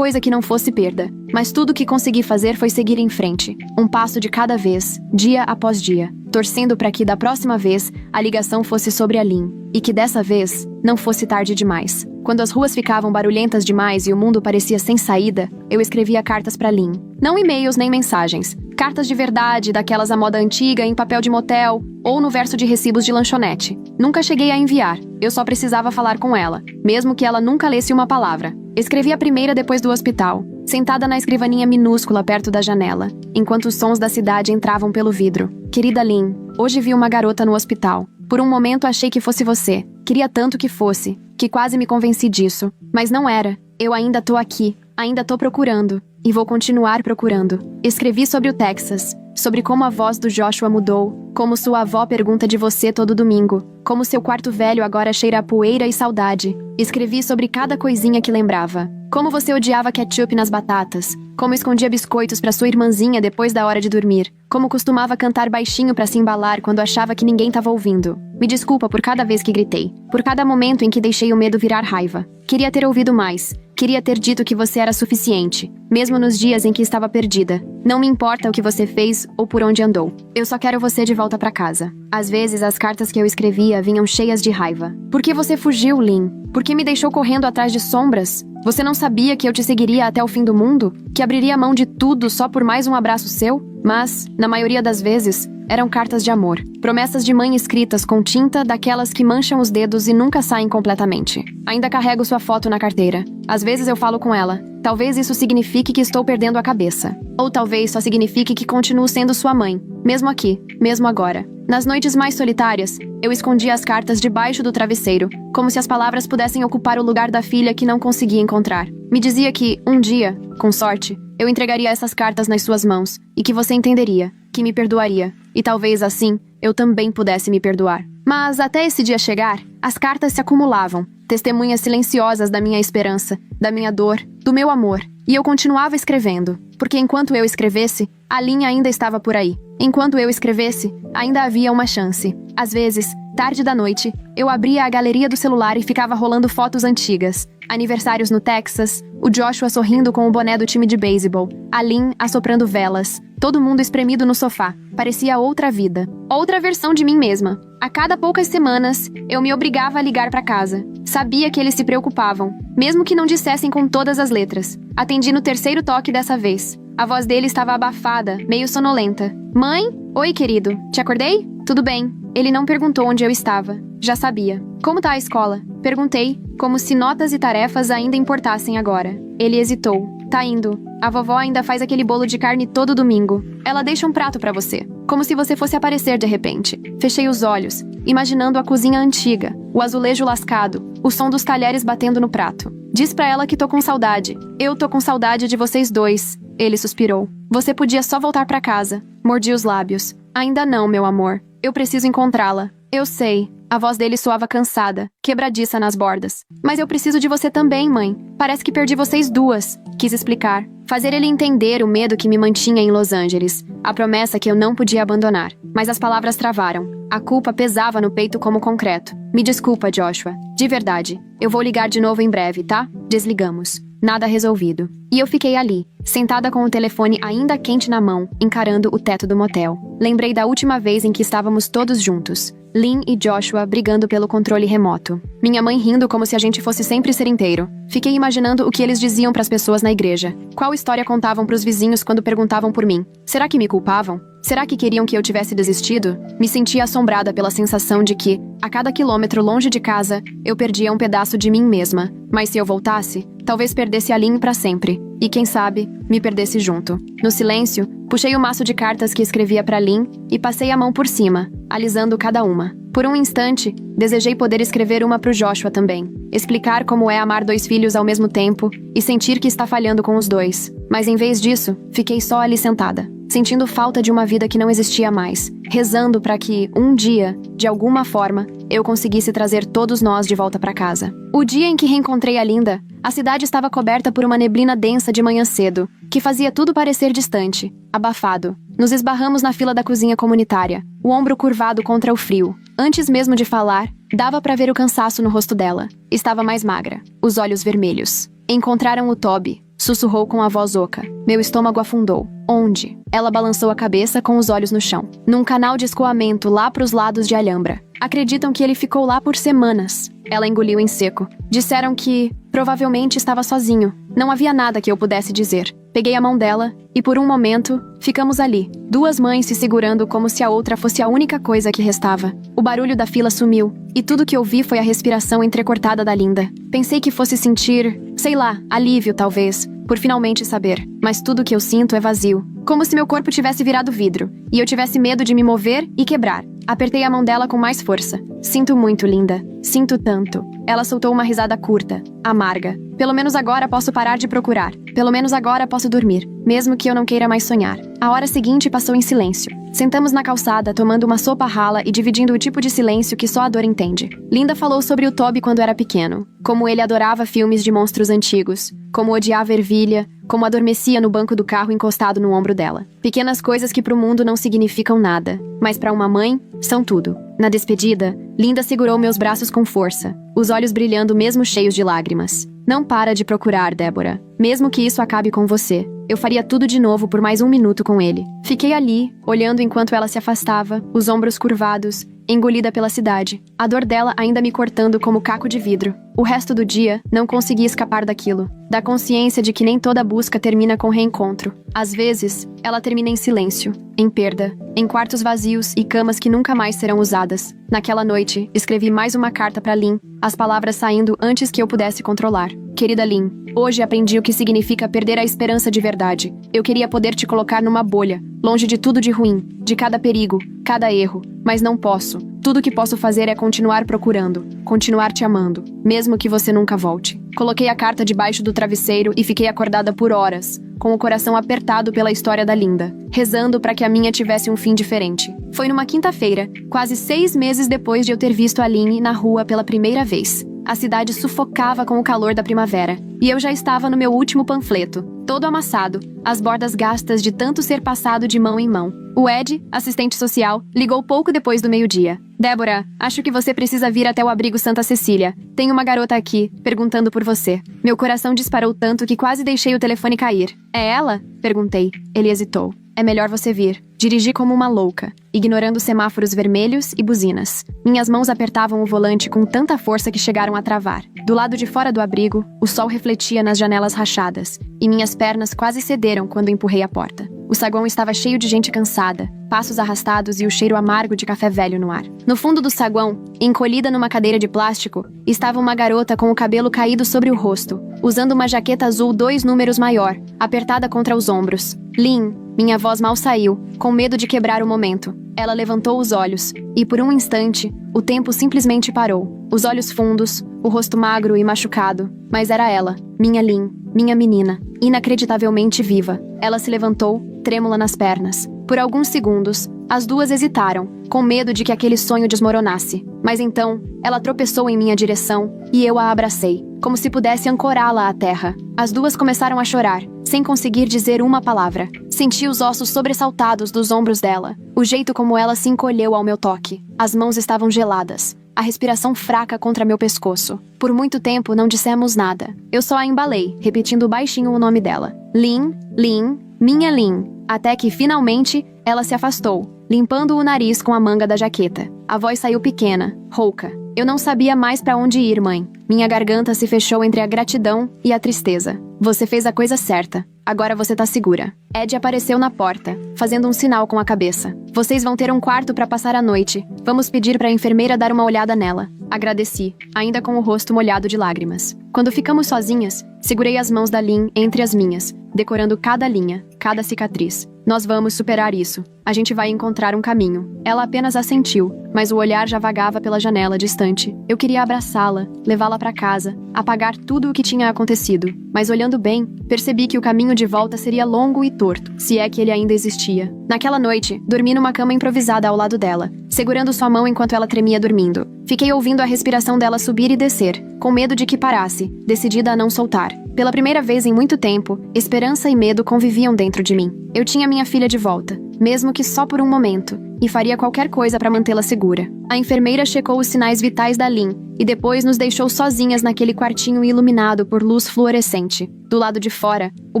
que não fosse perda. Mas tudo o que consegui fazer foi seguir em frente, um passo de cada vez, dia após dia, torcendo para que da próxima vez a ligação fosse sobre a Lynn, e que dessa vez não fosse tarde demais. Quando as ruas ficavam barulhentas demais e o mundo parecia sem saída, eu escrevia cartas para Lynn. Não e-mails nem mensagens. Cartas de verdade, daquelas à moda antiga, em papel de motel, ou no verso de recibos de lanchonete. Nunca cheguei a enviar, eu só precisava falar com ela, mesmo que ela nunca lesse uma palavra. Escrevi a primeira depois do hospital, sentada na escrivaninha minúscula perto da janela, enquanto os sons da cidade entravam pelo vidro. Querida Lynn, hoje vi uma garota no hospital. Por um momento achei que fosse você. Queria tanto que fosse, que quase me convenci disso. Mas não era. Eu ainda tô aqui, ainda tô procurando. E vou continuar procurando. Escrevi sobre o Texas, sobre como a voz do Joshua mudou, como sua avó pergunta de você todo domingo, como seu quarto velho agora cheira a poeira e saudade. Escrevi sobre cada coisinha que lembrava. Como você odiava ketchup nas batatas, como escondia biscoitos para sua irmãzinha depois da hora de dormir, como costumava cantar baixinho para se embalar quando achava que ninguém estava ouvindo. Me desculpa por cada vez que gritei, por cada momento em que deixei o medo virar raiva. Queria ter ouvido mais. Queria ter dito que você era suficiente, mesmo nos dias em que estava perdida. Não me importa o que você fez ou por onde andou. Eu só quero você de volta para casa. Às vezes, as cartas que eu escrevia vinham cheias de raiva. Por que você fugiu, Lynn? Por que me deixou correndo atrás de sombras? Você não sabia que eu te seguiria até o fim do mundo? Que abriria mão de tudo só por mais um abraço seu? Mas, na maioria das vezes, eram cartas de amor. Promessas de mãe escritas com tinta, daquelas que mancham os dedos e nunca saem completamente. Ainda carrego sua foto na carteira. Às vezes eu falo com ela. Talvez isso signifique que estou perdendo a cabeça. Ou talvez só signifique que continuo sendo sua mãe. Mesmo aqui, mesmo agora. Nas noites mais solitárias, eu escondia as cartas debaixo do travesseiro, como se as palavras pudessem ocupar o lugar da filha que não conseguia encontrar. Me dizia que, um dia, com sorte, eu entregaria essas cartas nas suas mãos, e que você entenderia, que me perdoaria, e talvez assim, eu também pudesse me perdoar. Mas até esse dia chegar, as cartas se acumulavam, testemunhas silenciosas da minha esperança, da minha dor, do meu amor, e eu continuava escrevendo, porque enquanto eu escrevesse, a Lynn ainda estava por aí. Enquanto eu escrevesse, ainda havia uma chance. Às vezes, tarde da noite, eu abria a galeria do celular e ficava rolando fotos antigas. Aniversários no Texas, o Joshua sorrindo com o boné do time de beisebol, a Lynn assoprando velas, todo mundo espremido no sofá. Parecia outra vida. Outra versão de mim mesma. A cada poucas semanas, eu me obrigava a ligar para casa. Sabia que eles se preocupavam, mesmo que não dissessem com todas as letras. Atendi no terceiro toque dessa vez. A voz dele estava abafada, meio sonolenta. Mãe? Oi, querido. Te acordei? Tudo bem. Ele não perguntou onde eu estava. Já sabia. Como tá a escola? Perguntei, como se notas e tarefas ainda importassem agora. Ele hesitou. Tá indo. A vovó ainda faz aquele bolo de carne todo domingo. Ela deixa um prato pra você. Como se você fosse aparecer de repente. Fechei os olhos, imaginando a cozinha antiga, o azulejo lascado, o som dos talheres batendo no prato. Diz pra ela que tô com saudade. Eu tô com saudade de vocês dois. Ele suspirou. Você podia só voltar pra casa. Mordi os lábios. Ainda não, meu amor. Eu preciso encontrá-la. Eu sei. A voz dele soava cansada, quebradiça nas bordas. Mas eu preciso de você também, mãe. Parece que perdi vocês duas. Quis explicar. Fazer ele entender o medo que me mantinha em Los Angeles. A promessa que eu não podia abandonar. Mas as palavras travaram. A culpa pesava no peito como concreto. Me desculpa, Joshua. De verdade. Eu vou ligar de novo em breve, tá? Desligamos. Nada resolvido. E eu fiquei ali, sentada com o telefone ainda quente na mão, encarando o teto do motel. Lembrei da última vez em que estávamos todos juntos. Lynn e Joshua brigando pelo controle remoto. Minha mãe rindo como se a gente fosse sempre ser inteiro. Fiquei imaginando o que eles diziam para as pessoas na igreja. Qual história contavam para os vizinhos quando perguntavam por mim? Será que me culpavam? Será que queriam que eu tivesse desistido? Me sentia assombrada pela sensação de que, a cada quilômetro longe de casa, eu perdia um pedaço de mim mesma. Mas se eu voltasse, talvez perdesse a Lynn para sempre. E quem sabe, me perdesse junto. No silêncio, puxei o maço de cartas que escrevia para Lynn e passei a mão por cima, alisando cada uma. Por um instante, desejei poder escrever uma pro Joshua também. Explicar como é amar 2 filhos ao mesmo tempo e sentir que está falhando com os 2. Mas em vez disso, fiquei só ali sentada, sentindo falta de uma vida que não existia mais, rezando para que, um dia, de alguma forma, eu conseguisse trazer todos nós de volta para casa. O dia em que reencontrei a Linda, a cidade estava coberta por uma neblina densa de manhã cedo, que fazia tudo parecer distante, abafado. Nos esbarramos na fila da cozinha comunitária, o ombro curvado contra o frio. Antes mesmo de falar, dava para ver o cansaço no rosto dela. Estava mais magra, os olhos vermelhos. Encontraram o Toby, sussurrou com a voz oca. Meu estômago afundou. Onde? Ela balançou a cabeça com os olhos no chão. Num canal de escoamento lá pros lados de Alhambra. Acreditam que ele ficou lá por semanas. Ela engoliu em seco. Disseram que, provavelmente, estava sozinho. Não havia nada que eu pudesse dizer. Peguei a mão dela e, por um momento, ficamos ali. 2 mães se segurando como se a outra fosse a única coisa que restava. O barulho da fila sumiu e tudo que ouvi foi a respiração entrecortada da Linda. Pensei que fosse sentir, sei lá, alívio talvez, por finalmente saber. Mas tudo que eu sinto é vazio. Como se meu corpo tivesse virado vidro e eu tivesse medo de me mover e quebrar. Apertei a mão dela com mais força. Sinto muito, Linda. Sinto tanto. Ela soltou uma risada curta, amarga. Pelo menos agora posso parar de procurar. Pelo menos agora posso dormir, mesmo que eu não queira mais sonhar. A hora seguinte passou em silêncio. Sentamos na calçada, tomando uma sopa rala e dividindo o tipo de silêncio que só a dor entende. Linda falou sobre o Toby quando era pequeno. Como ele adorava filmes de monstros antigos. Como odiava ervilha. Como adormecia no banco do carro encostado no ombro dela. Pequenas coisas que pro mundo não significam nada. Mas para uma mãe, são tudo. Na despedida, Linda segurou meus braços com força. Os olhos brilhando mesmo cheios de lágrimas. Não para de procurar, Débora. Mesmo que isso acabe com você. Eu faria tudo de novo por mais 1 minuto com ele. Fiquei ali, olhando enquanto ela se afastava, os ombros curvados, engolida pela cidade. A dor dela ainda me cortando como caco de vidro. O resto do dia, não consegui escapar daquilo. Da consciência de que nem toda busca termina com reencontro. Às vezes, ela termina em silêncio, em perda, em quartos vazios e camas que nunca mais serão usadas. Naquela noite, escrevi mais uma carta para Lynn, as palavras saindo antes que eu pudesse controlar. Querida Lynn, hoje aprendi o que significa perder a esperança de verdade. Eu queria poder te colocar numa bolha, longe de tudo de ruim, de cada perigo, cada erro, mas não posso. Tudo que posso fazer é continuar procurando, continuar te amando, mesmo que você nunca volte. Coloquei a carta debaixo do travesseiro e fiquei acordada por horas, com o coração apertado pela história da Linda, rezando para que a minha tivesse um fim diferente. Foi numa quinta-feira, quase 6 meses depois de eu ter visto a Lynn na rua pela primeira vez. A cidade sufocava com o calor da primavera, e eu já estava no meu último panfleto, todo amassado, as bordas gastas de tanto ser passado de mão em mão. O Ed, assistente social, ligou pouco depois do meio-dia. Débora, acho que você precisa vir até o abrigo Santa Cecília. Tem uma garota aqui, perguntando por você. Meu coração disparou tanto que quase deixei o telefone cair. É ela? Perguntei. Ele hesitou. É melhor você vir. Dirigi como uma louca, ignorando semáforos vermelhos e buzinas. Minhas mãos apertavam o volante com tanta força que chegaram a travar. Do lado de fora do abrigo, o sol refletia nas janelas rachadas, e minhas pernas quase cederam quando empurrei a porta. O saguão estava cheio de gente cansada, passos arrastados e o cheiro amargo de café velho no ar. No fundo do saguão, encolhida numa cadeira de plástico, estava uma garota com o cabelo caído sobre o rosto, usando uma jaqueta azul 2 números maior, apertada contra os ombros. Lynn, minha voz mal saiu, com medo de quebrar o momento. Ela levantou os olhos, e por um instante, o tempo simplesmente parou. Os olhos fundos, o rosto magro e machucado. Mas era ela, minha Lynn, minha menina, inacreditavelmente viva. Ela se levantou, trêmula nas pernas. Por alguns segundos, as duas hesitaram, com medo de que aquele sonho desmoronasse. Mas então, ela tropeçou em minha direção, e eu a abracei, como se pudesse ancorá-la à terra. As duas começaram a chorar, sem conseguir dizer uma palavra. Senti os ossos sobressaltados dos ombros dela, o jeito como ela se encolheu ao meu toque. As mãos estavam geladas, a respiração fraca contra meu pescoço. Por muito tempo não dissemos nada. Eu só a embalei, repetindo baixinho o nome dela. Lynn, Lynn, minha Lynn. Até que, finalmente, ela se afastou, limpando o nariz com a manga da jaqueta. A voz saiu pequena, rouca. Eu não sabia mais para onde ir, mãe. Minha garganta se fechou entre a gratidão e a tristeza. Você fez a coisa certa. Agora você tá segura. Ed apareceu na porta, fazendo um sinal com a cabeça. Vocês vão ter um quarto para passar a noite. Vamos pedir para a enfermeira dar uma olhada nela. Agradeci, ainda com o rosto molhado de lágrimas. Quando ficamos sozinhas, segurei as mãos da Lynn entre as minhas, decorando cada linha, cada cicatriz. Nós vamos superar isso. A gente vai encontrar um caminho. Ela apenas assentiu, mas o olhar já vagava pela janela distante. Eu queria abraçá-la, levá-la para casa, apagar tudo o que tinha acontecido. Mas olhando bem, percebi que o caminho de volta seria longo e torto, se é que ele ainda existia. Naquela noite, dormi numa cama improvisada ao lado dela, segurando sua mão enquanto ela tremia dormindo. Fiquei ouvindo a respiração dela subir e descer, com medo de que parasse, decidida a não soltar. Pela primeira vez em muito tempo, esperança e medo conviviam dentro de mim. Eu tinha minha filha de volta, mesmo que só por um momento, e faria qualquer coisa para mantê-la segura. A enfermeira checou os sinais vitais da Lynn e depois nos deixou sozinhas naquele quartinho iluminado por luz fluorescente. Do lado de fora, o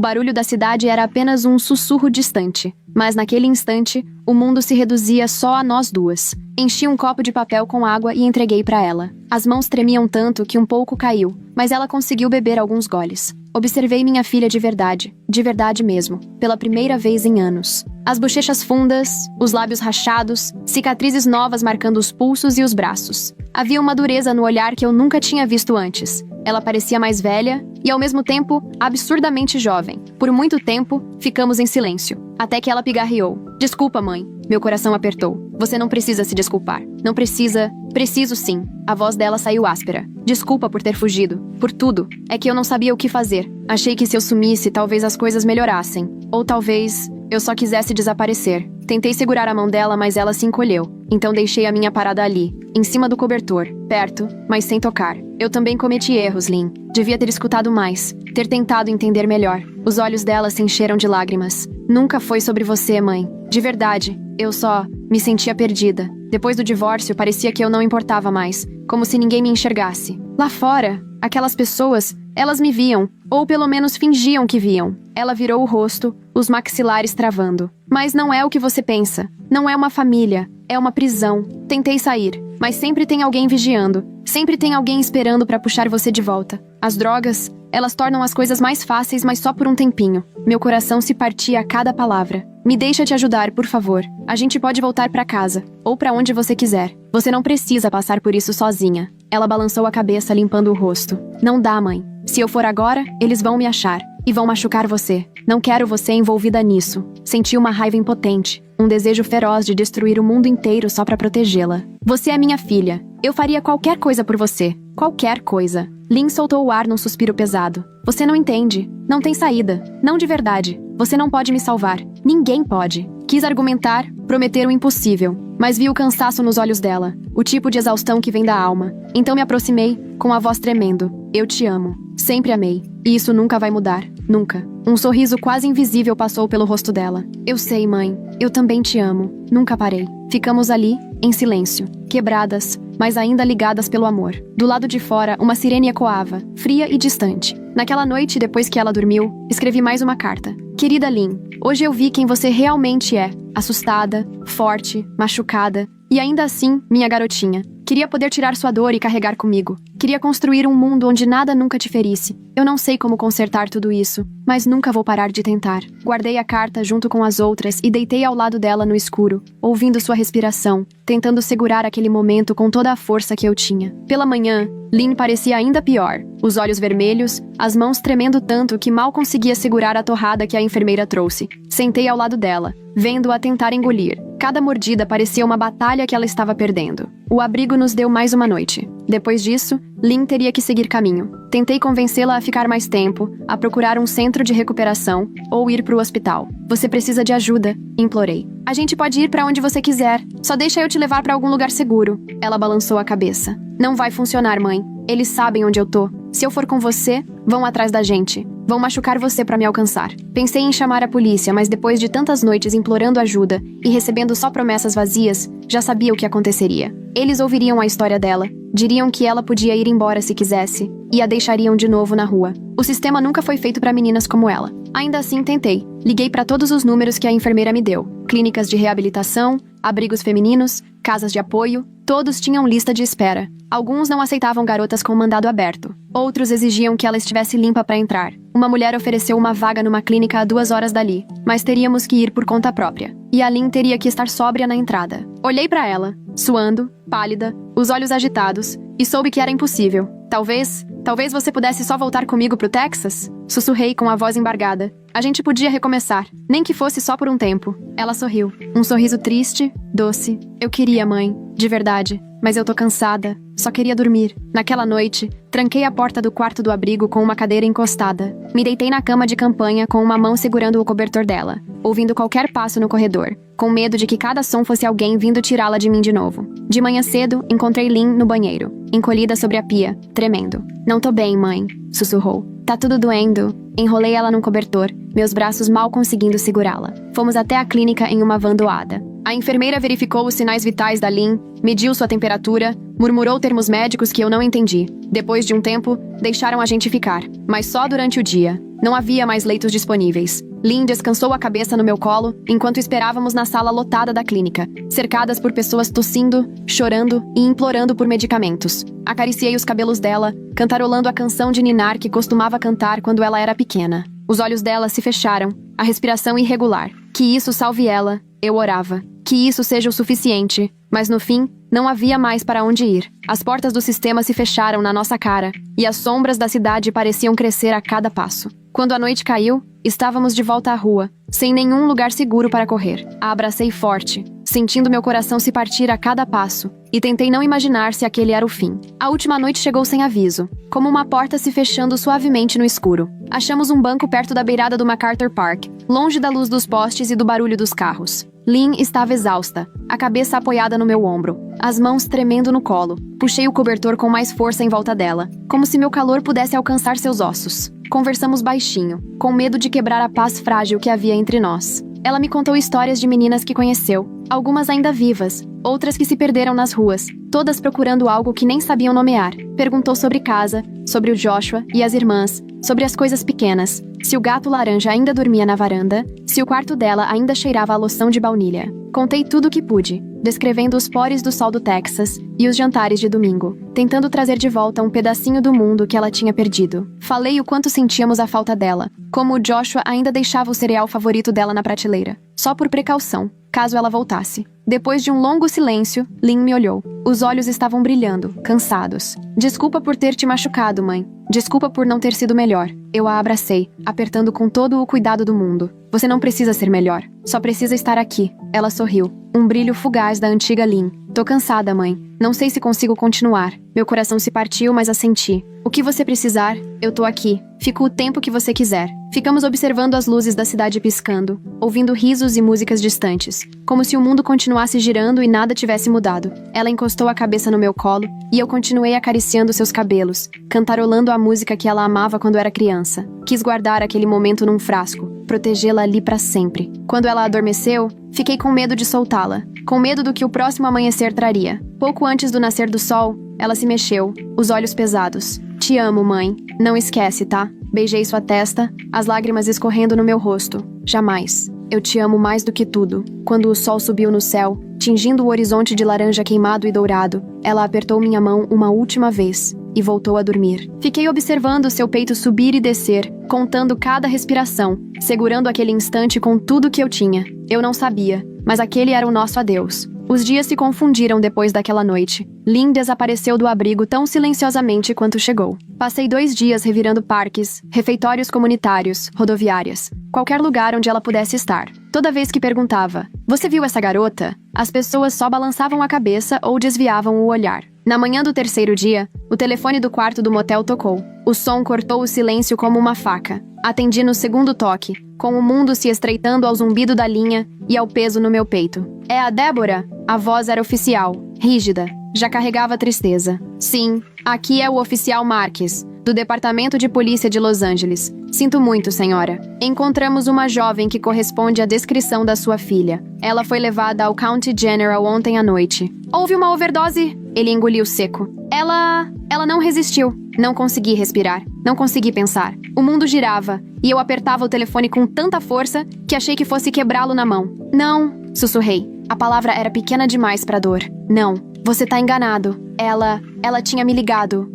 barulho da cidade era apenas um sussurro distante. Mas naquele instante, o mundo se reduzia só a nós duas. Enchi um copo de papel com água e entreguei para ela. As mãos tremiam tanto que um pouco caiu, mas ela conseguiu beber alguns goles. Observei minha filha de verdade mesmo, pela primeira vez em anos. As bochechas fundas, os lábios rachados, cicatrizes novas marcando os pulsos e os braços. Havia uma dureza no olhar que eu nunca tinha visto antes. Ela parecia mais velha e, ao mesmo tempo, absurdamente jovem. Por muito tempo, ficamos em silêncio, até que ela pigarreou. Desculpa, mãe. Meu coração apertou. Você não precisa se desculpar. Não precisa... Preciso sim. A voz dela saiu áspera. Desculpa por ter fugido. Por tudo. É que eu não sabia o que fazer. Achei que se eu sumisse, talvez as coisas melhorassem. Ou talvez... eu só quisesse desaparecer. Tentei segurar a mão dela, mas ela se encolheu. Então deixei a minha parada ali, em cima do cobertor, perto, mas sem tocar. Eu também cometi erros, Lynn. Devia ter escutado mais, ter tentado entender melhor. Os olhos dela se encheram de lágrimas. Nunca foi sobre você, mãe. De verdade, eu só me sentia perdida. Depois do divórcio, parecia que eu não importava mais, como se ninguém me enxergasse. Lá fora, aquelas pessoas, elas me viam, ou pelo menos fingiam que viam. Ela virou o rosto, os maxilares travando. Mas não é o que você pensa. Não é uma família. É uma prisão. Tentei sair, mas sempre tem alguém vigiando. Sempre tem alguém esperando para puxar você de volta. As drogas, elas tornam as coisas mais fáceis, mas só por um tempinho. Meu coração se partia a cada palavra. Me deixa te ajudar, por favor. A gente pode voltar para casa, ou para onde você quiser. Você não precisa passar por isso sozinha. Ela balançou a cabeça, limpando o rosto. Não dá, mãe. Se eu for agora, eles vão me achar. E vão machucar você. Não quero você envolvida nisso. Senti uma raiva impotente. Um desejo feroz de destruir o mundo inteiro só pra protegê-la. Você é minha filha. Eu faria qualquer coisa por você. Qualquer coisa. Lynn soltou o ar num suspiro pesado. Você não entende. Não tem saída. Não de verdade. Você não pode me salvar. Ninguém pode. Quis argumentar, prometer o impossível. Mas vi o cansaço nos olhos dela. O tipo de exaustão que vem da alma. Então me aproximei, com a voz tremendo. Eu te amo. Sempre amei. E isso nunca vai mudar. Nunca. Um sorriso quase invisível passou pelo rosto dela. Eu sei, mãe. Eu também te amo. Nunca parei. Ficamos ali, em silêncio. Quebradas, mas ainda ligadas pelo amor. Do lado de fora, uma sirene ecoava, fria e distante. Naquela noite, depois que ela dormiu, escrevi mais uma carta. Querida Lynn, hoje eu vi quem você realmente é. Assustada, forte, machucada. E ainda assim, minha garotinha. Queria poder tirar sua dor e carregar comigo. Queria construir um mundo onde nada nunca te ferisse. Eu não sei como consertar tudo isso, mas nunca vou parar de tentar. Guardei a carta junto com as outras e deitei ao lado dela no escuro, ouvindo sua respiração, tentando segurar aquele momento com toda a força que eu tinha. Pela manhã, Lynn parecia ainda pior. Os olhos vermelhos, as mãos tremendo tanto que mal conseguia segurar a torrada que a enfermeira trouxe. Sentei ao lado dela, vendo-a tentar engolir. Cada mordida parecia uma batalha que ela estava perdendo. O abrigo nos deu mais uma noite. Depois disso, Lynn teria que seguir caminho. Tentei convencê-la a ficar mais tempo, a procurar um centro de recuperação ou ir para o hospital. Você precisa de ajuda, implorei. A gente pode ir para onde você quiser. Só deixa eu te levar para algum lugar seguro. Ela balançou a cabeça. Não vai funcionar, mãe. Eles sabem onde eu tô. Se eu for com você, vão atrás da gente. Vão machucar você para me alcançar. Pensei em chamar a polícia, mas depois de tantas noites implorando ajuda e recebendo só promessas vazias, Já sabia o que aconteceria. Eles ouviriam a história dela, diriam que ela podia ir embora se quisesse, e a deixariam de novo na rua. O sistema nunca foi feito para meninas como ela. Ainda assim, tentei. Liguei para todos os números que a enfermeira me deu. Clínicas de reabilitação, abrigos femininos, casas de apoio, todos tinham lista de espera. Alguns não aceitavam garotas com mandado aberto. Outros exigiam que ela estivesse limpa para entrar. Uma mulher ofereceu uma vaga numa clínica a 2 horas dali, mas teríamos que ir por conta própria. E a Lynn teria que estar sóbria na entrada. Olhei para ela, suando, pálida, os olhos agitados, e soube que era impossível. Talvez você pudesse só voltar comigo pro Texas? Sussurrei com a voz embargada. A gente podia recomeçar, nem que fosse só por um tempo. Ela sorriu. Um sorriso triste, doce. Eu queria, mãe, de verdade. Mas eu tô cansada. Só queria dormir. Naquela noite, tranquei a porta do quarto do abrigo com uma cadeira encostada. Me deitei na cama de campanha com uma mão segurando o cobertor dela, ouvindo qualquer passo no corredor, com medo de que cada som fosse alguém vindo tirá-la de mim de novo. De manhã cedo, encontrei Lynn no banheiro, encolhida sobre a pia, tremendo. Não tô bem, mãe, sussurrou. Tá tudo doendo. Enrolei ela num cobertor, meus braços mal conseguindo segurá-la. Fomos até a clínica em uma van doada. A enfermeira verificou os sinais vitais da Lynn, mediu sua temperatura, murmurou termos médicos que eu não entendi. Depois de um tempo, deixaram a gente ficar, mas só durante o dia. Não havia mais leitos disponíveis. Lynn descansou a cabeça no meu colo, enquanto esperávamos na sala lotada da clínica, cercadas por pessoas tossindo, chorando e implorando por medicamentos. Acariciei os cabelos dela, cantarolando a canção de ninar que costumava cantar quando ela era pequena. Os olhos dela se fecharam, a respiração irregular. Que isso salve ela, eu orava. Que isso seja o suficiente, mas no fim, não havia mais para onde ir. As portas do sistema se fecharam na nossa cara, e as sombras da cidade pareciam crescer a cada passo. Quando a noite caiu, estávamos de volta à rua, sem nenhum lugar seguro para correr. A abracei forte, sentindo meu coração se partir a cada passo, e tentei não imaginar se aquele era o fim. A última noite chegou sem aviso, como uma porta se fechando suavemente no escuro. Achamos um banco perto da beirada do MacArthur Park, longe da luz dos postes e do barulho dos carros. Lynn estava exausta, a cabeça apoiada no meu ombro, as mãos tremendo no colo. Puxei o cobertor com mais força em volta dela, como se meu calor pudesse alcançar seus ossos. Conversamos baixinho, com medo de quebrar a paz frágil que havia entre nós. Ela me contou histórias de meninas que conheceu, algumas ainda vivas, outras que se perderam nas ruas, todas procurando algo que nem sabiam nomear. Perguntou sobre casa, sobre o Joshua e as irmãs, sobre as coisas pequenas, se o gato laranja ainda dormia na varanda, se o quarto dela ainda cheirava a loção de baunilha. Contei tudo o que pude, descrevendo os pores do sol do Texas e os jantares de domingo, tentando trazer de volta um pedacinho do mundo que ela tinha perdido. Falei o quanto sentíamos a falta dela, como o Joshua ainda deixava o cereal favorito dela na prateleira, só por precaução, caso ela voltasse. Depois de um longo silêncio, Lynn me olhou. Os olhos estavam brilhando, cansados. Desculpa por ter te machucado, mãe. Desculpa por não ter sido melhor. Eu a abracei, apertando com todo o cuidado do mundo. Você não precisa ser melhor. Só precisa estar aqui. Ela sorriu. Um brilho fugaz da antiga Lynn. Tô cansada, mãe. Não sei se consigo continuar. Meu coração se partiu, mas assenti. O que você precisar, eu tô aqui. Fico o tempo que você quiser. Ficamos observando as luzes da cidade piscando, ouvindo risos e músicas distantes, como se o mundo continuasse girando e nada tivesse mudado. Ela encostou a cabeça no meu colo e eu continuei acariciando seus cabelos, cantarolando a música que ela amava quando era criança. Quis guardar aquele momento num frasco, protegê-la ali para sempre. Quando ela adormeceu, fiquei com medo de soltá-la, com medo do que o próximo amanhecer traria. Pouco antes do nascer do sol, ela se mexeu, os olhos pesados. Te amo, mãe. Não esquece, tá? Beijei sua testa, as lágrimas escorrendo no meu rosto. Jamais. Eu te amo mais do que tudo. Quando o sol subiu no céu, tingindo o horizonte de laranja queimado e dourado, ela apertou minha mão uma última vez e voltou a dormir. Fiquei observando seu peito subir e descer, contando cada respiração, segurando aquele instante com tudo que eu tinha. Eu não sabia, mas aquele era o nosso adeus. Os dias se confundiram depois daquela noite. Lynn desapareceu do abrigo tão silenciosamente quanto chegou. Passei 2 dias revirando parques, refeitórios comunitários, rodoviárias, qualquer lugar onde ela pudesse estar. Toda vez que perguntava, "Você viu essa garota?", as pessoas só balançavam a cabeça ou desviavam o olhar. Na manhã do 3º dia, o telefone do quarto do motel tocou. O som cortou o silêncio como uma faca. Atendi no 2º toque, com o mundo se estreitando ao zumbido da linha e ao peso no meu peito. "É a Débora?" A voz era oficial, rígida, já carregava tristeza. "Sim, aqui é o oficial Marques. do Departamento de Polícia de Los Angeles. Sinto muito, senhora. Encontramos uma jovem que corresponde à descrição da sua filha. Ela foi levada ao County General ontem à noite. Houve uma overdose? Ele engoliu seco. Ela não resistiu. Não consegui respirar. Não consegui pensar. O mundo girava, e eu apertava o telefone com tanta força que achei que fosse quebrá-lo na mão. Não, sussurrei. A palavra era pequena demais para dor. Não, você tá enganado. Ela tinha me ligado.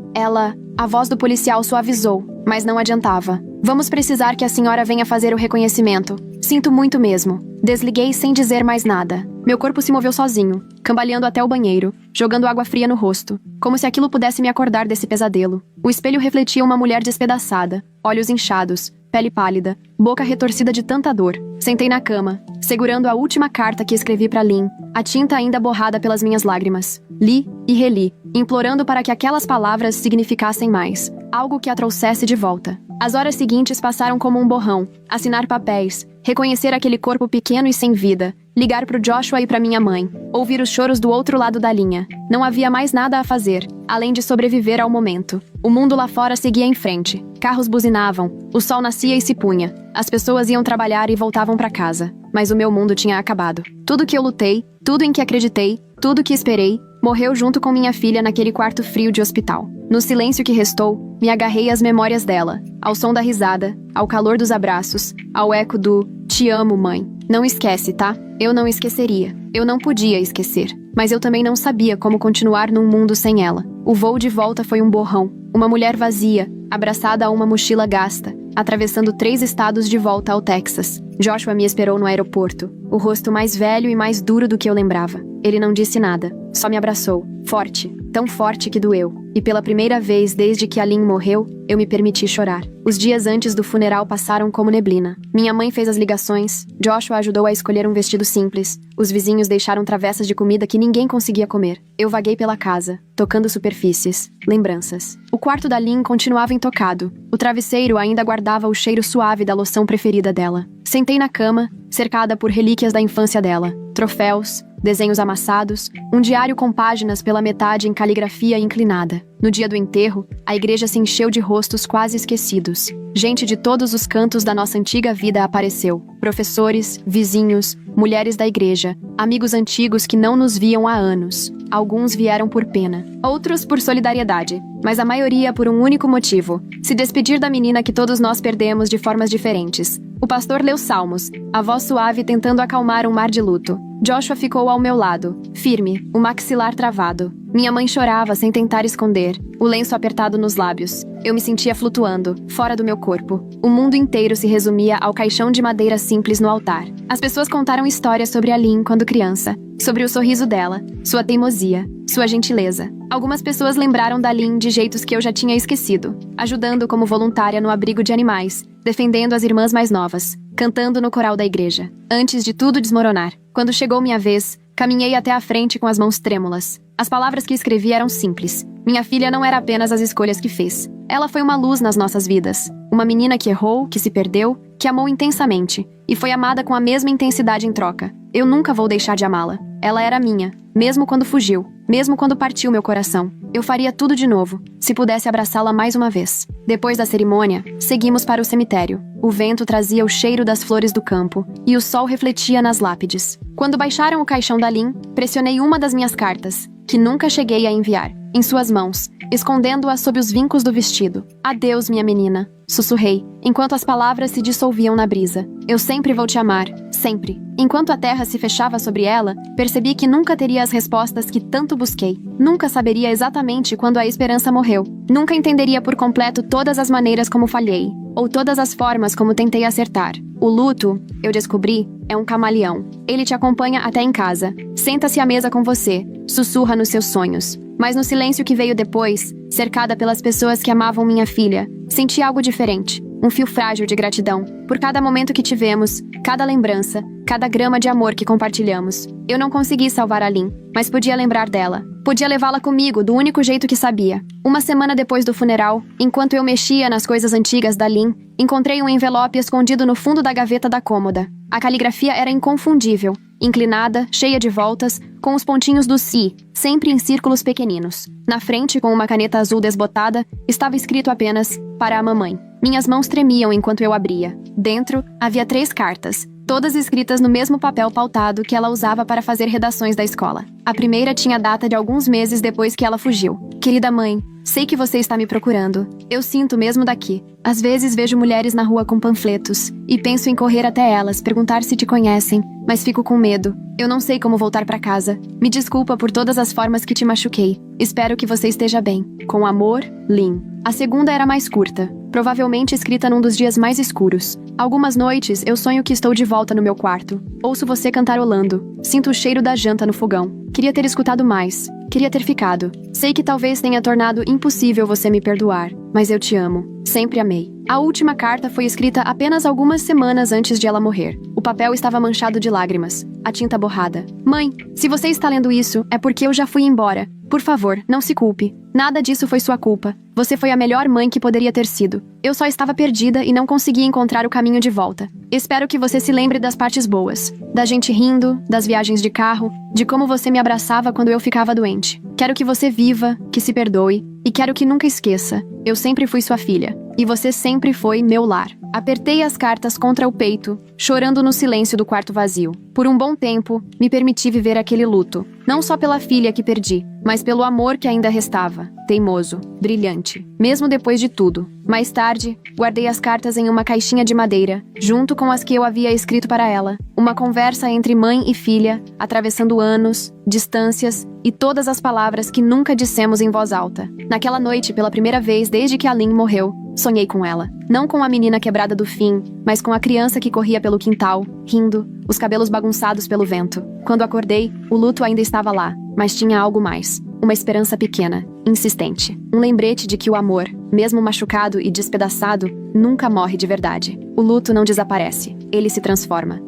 A voz do policial suavizou, mas não adiantava. Vamos precisar que a senhora venha fazer o reconhecimento. Sinto muito mesmo. Desliguei sem dizer mais nada. Meu corpo se moveu sozinho, cambaleando até o banheiro, jogando água fria no rosto, como se aquilo pudesse me acordar desse pesadelo. O espelho refletia uma mulher despedaçada, olhos inchados, pele pálida, boca retorcida de tanta dor. Sentei na cama, segurando a última carta que escrevi para Lynn, a tinta ainda borrada pelas minhas lágrimas. Li e reli, implorando para que aquelas palavras significassem mais, algo que a trouxesse de volta. As horas seguintes passaram como um borrão, assinar papéis, reconhecer aquele corpo pequeno e sem vida, ligar pro Joshua e pra minha mãe, ouvir os choros do outro lado da linha. Não havia mais nada a fazer, além de sobreviver ao momento. O mundo lá fora seguia em frente. Carros buzinavam, o sol nascia e se punha. As pessoas iam trabalhar e voltavam pra casa. Mas o meu mundo tinha acabado. Tudo que eu lutei, tudo em que acreditei, tudo que esperei, morreu junto com minha filha naquele quarto frio de hospital. No silêncio que restou, me agarrei às memórias dela, ao som da risada, ao calor dos abraços, ao eco do "Te amo, mãe". Não esquece, tá? Eu não esqueceria. Eu não podia esquecer. Mas eu também não sabia como continuar num mundo sem ela. O voo de volta foi um borrão. Uma mulher vazia, abraçada a uma mochila gasta, atravessando 3 estados de volta ao Texas. Joshua me esperou no aeroporto, o rosto mais velho e mais duro do que eu lembrava. Ele não disse nada, só me abraçou, forte, tão forte que doeu. E pela primeira vez desde que a Lynn morreu, eu me permiti chorar. Os dias antes do funeral passaram como neblina. Minha mãe fez as ligações, Joshua ajudou a escolher um vestido simples, os vizinhos deixaram travessas de comida que ninguém conseguia comer. Eu vaguei pela casa, tocando superfícies, lembranças. O quarto da Lynn continuava intocado. O travesseiro ainda guardava o cheiro suave da loção preferida dela. Sentei na cama, cercada por relíquias da infância dela. Troféus, desenhos amassados, um diário com páginas pela metade em caligrafia inclinada. No dia do enterro, a igreja se encheu de rostos quase esquecidos. Gente de todos os cantos da nossa antiga vida apareceu. Professores, vizinhos, mulheres da igreja, amigos antigos que não nos viam há anos. Alguns vieram por pena, outros por solidariedade, mas a maioria por um único motivo: se despedir da menina que todos nós perdemos de formas diferentes. O pastor leu salmos, a voz suave tentando acalmar um mar de luto. Joshua ficou ao meu lado, firme, o maxilar travado. Minha mãe chorava sem tentar esconder, o lenço apertado nos lábios. Eu me sentia flutuando, fora do meu corpo. O mundo inteiro se resumia ao caixão de madeira simples no altar. As pessoas contaram histórias sobre a Lynn quando criança, sobre o sorriso dela, sua teimosia, sua gentileza. Algumas pessoas lembraram da Lynn de jeitos que eu já tinha esquecido, ajudando como voluntária no abrigo de animais, defendendo as irmãs mais novas, cantando no coral da igreja. Antes de tudo desmoronar, quando chegou minha vez, caminhei até a frente com as mãos trêmulas. As palavras que escrevi eram simples. Minha filha não era apenas as escolhas que fez. Ela foi uma luz nas nossas vidas. Uma menina que errou, que se perdeu, que amou intensamente, e foi amada com a mesma intensidade em troca. Eu nunca vou deixar de amá-la. Ela era minha, mesmo quando fugiu, mesmo quando partiu meu coração. Eu faria tudo de novo, se pudesse abraçá-la mais uma vez. Depois da cerimônia, seguimos para o cemitério. O vento trazia o cheiro das flores do campo, e o sol refletia nas lápides. Quando baixaram o caixão da Lynn, pressionei uma das minhas cartas, que nunca cheguei a enviar, em suas mãos, escondendo-a sob os vincos do vestido. "Adeus, minha menina", sussurrei, enquanto as palavras se dissolviam na brisa. "Eu sempre vou te amar, sempre." Enquanto a terra se fechava sobre ela, percebi que nunca teria as respostas que tanto busquei. Nunca saberia exatamente quando a esperança morreu. Nunca entenderia por completo todas as maneiras como falhei, ou todas as formas como tentei acertar. O luto, eu descobri, é um camaleão. Ele te acompanha até em casa, senta-se à mesa com você, sussurra nos seus sonhos. Mas no silêncio que veio depois, cercada pelas pessoas que amavam minha filha, senti algo diferente. Um fio frágil de gratidão, por cada momento que tivemos, cada lembrança, cada grama de amor que compartilhamos. Eu não consegui salvar a Lynn, mas podia lembrar dela. Podia levá-la comigo do único jeito que sabia. Uma semana depois do funeral, enquanto eu mexia nas coisas antigas da Lynn, encontrei um envelope escondido no fundo da gaveta da cômoda. A caligrafia era inconfundível. inclinada, cheia de voltas, com os pontinhos do "si", sempre em círculos pequeninos. Na frente, com uma caneta azul desbotada, estava escrito apenas "Para a mamãe". Minhas mãos tremiam enquanto eu abria. Dentro, havia 3 cartas, todas escritas no mesmo papel pautado que ela usava para fazer redações da escola. A primeira tinha data de alguns meses depois que ela fugiu. Querida mãe, sei que você está me procurando. Eu sinto mesmo daqui. Às vezes vejo mulheres na rua com panfletos e penso em correr até elas, perguntar se te conhecem, mas fico com medo. Eu não sei como voltar para casa. Me desculpa por todas as formas que te machuquei. Espero que você esteja bem. Com amor, Lynn. A segunda era mais curta, provavelmente escrita num dos dias mais escuros. Algumas noites eu sonho que estou de volta no meu quarto. Ouço você cantarolando. Sinto o cheiro da janta no fogão. Queria ter escutado mais. Queria ter ficado. Sei que talvez tenha tornado impossível você me perdoar, mas eu te amo. Sempre amei. A última carta foi escrita apenas algumas semanas antes de ela morrer. O papel estava manchado de lágrimas, a tinta borrada. Mãe, se você está lendo isso, é porque eu já fui embora. Por favor, não se culpe. Nada disso foi sua culpa. Você foi a melhor mãe que poderia ter sido. Eu só estava perdida e não conseguia encontrar o caminho de volta. Espero que você se lembre das partes boas. Da gente rindo, das viagens de carro, de como você me abraçava quando eu ficava doente. Quero que você viva, que se perdoe, e quero que nunca esqueça. Eu sempre fui sua filha, e você sempre foi meu lar. Apertei as cartas contra o peito, chorando no silêncio do quarto vazio. Por um bom tempo, me permiti viver aquele luto. Não só pela filha que perdi, mas pelo amor que ainda restava. Teimoso, brilhante, mesmo depois de tudo. Mais tarde, guardei as cartas em uma caixinha de madeira, junto com as que eu havia escrito para ela. Uma conversa entre mãe e filha, atravessando anos, distâncias e todas as palavras que nunca dissemos em voz alta. Naquela noite, pela primeira vez desde que a Lynn morreu, sonhei com ela. Não com a menina quebrada do fim, mas com a criança que corria pelo quintal, rindo, os cabelos bagunçados pelo vento. Quando acordei, o luto ainda estava lá, mas tinha algo mais. Uma esperança pequena, insistente. Um lembrete de que o amor, mesmo machucado e despedaçado, nunca morre de verdade. O luto não desaparece, ele se transforma.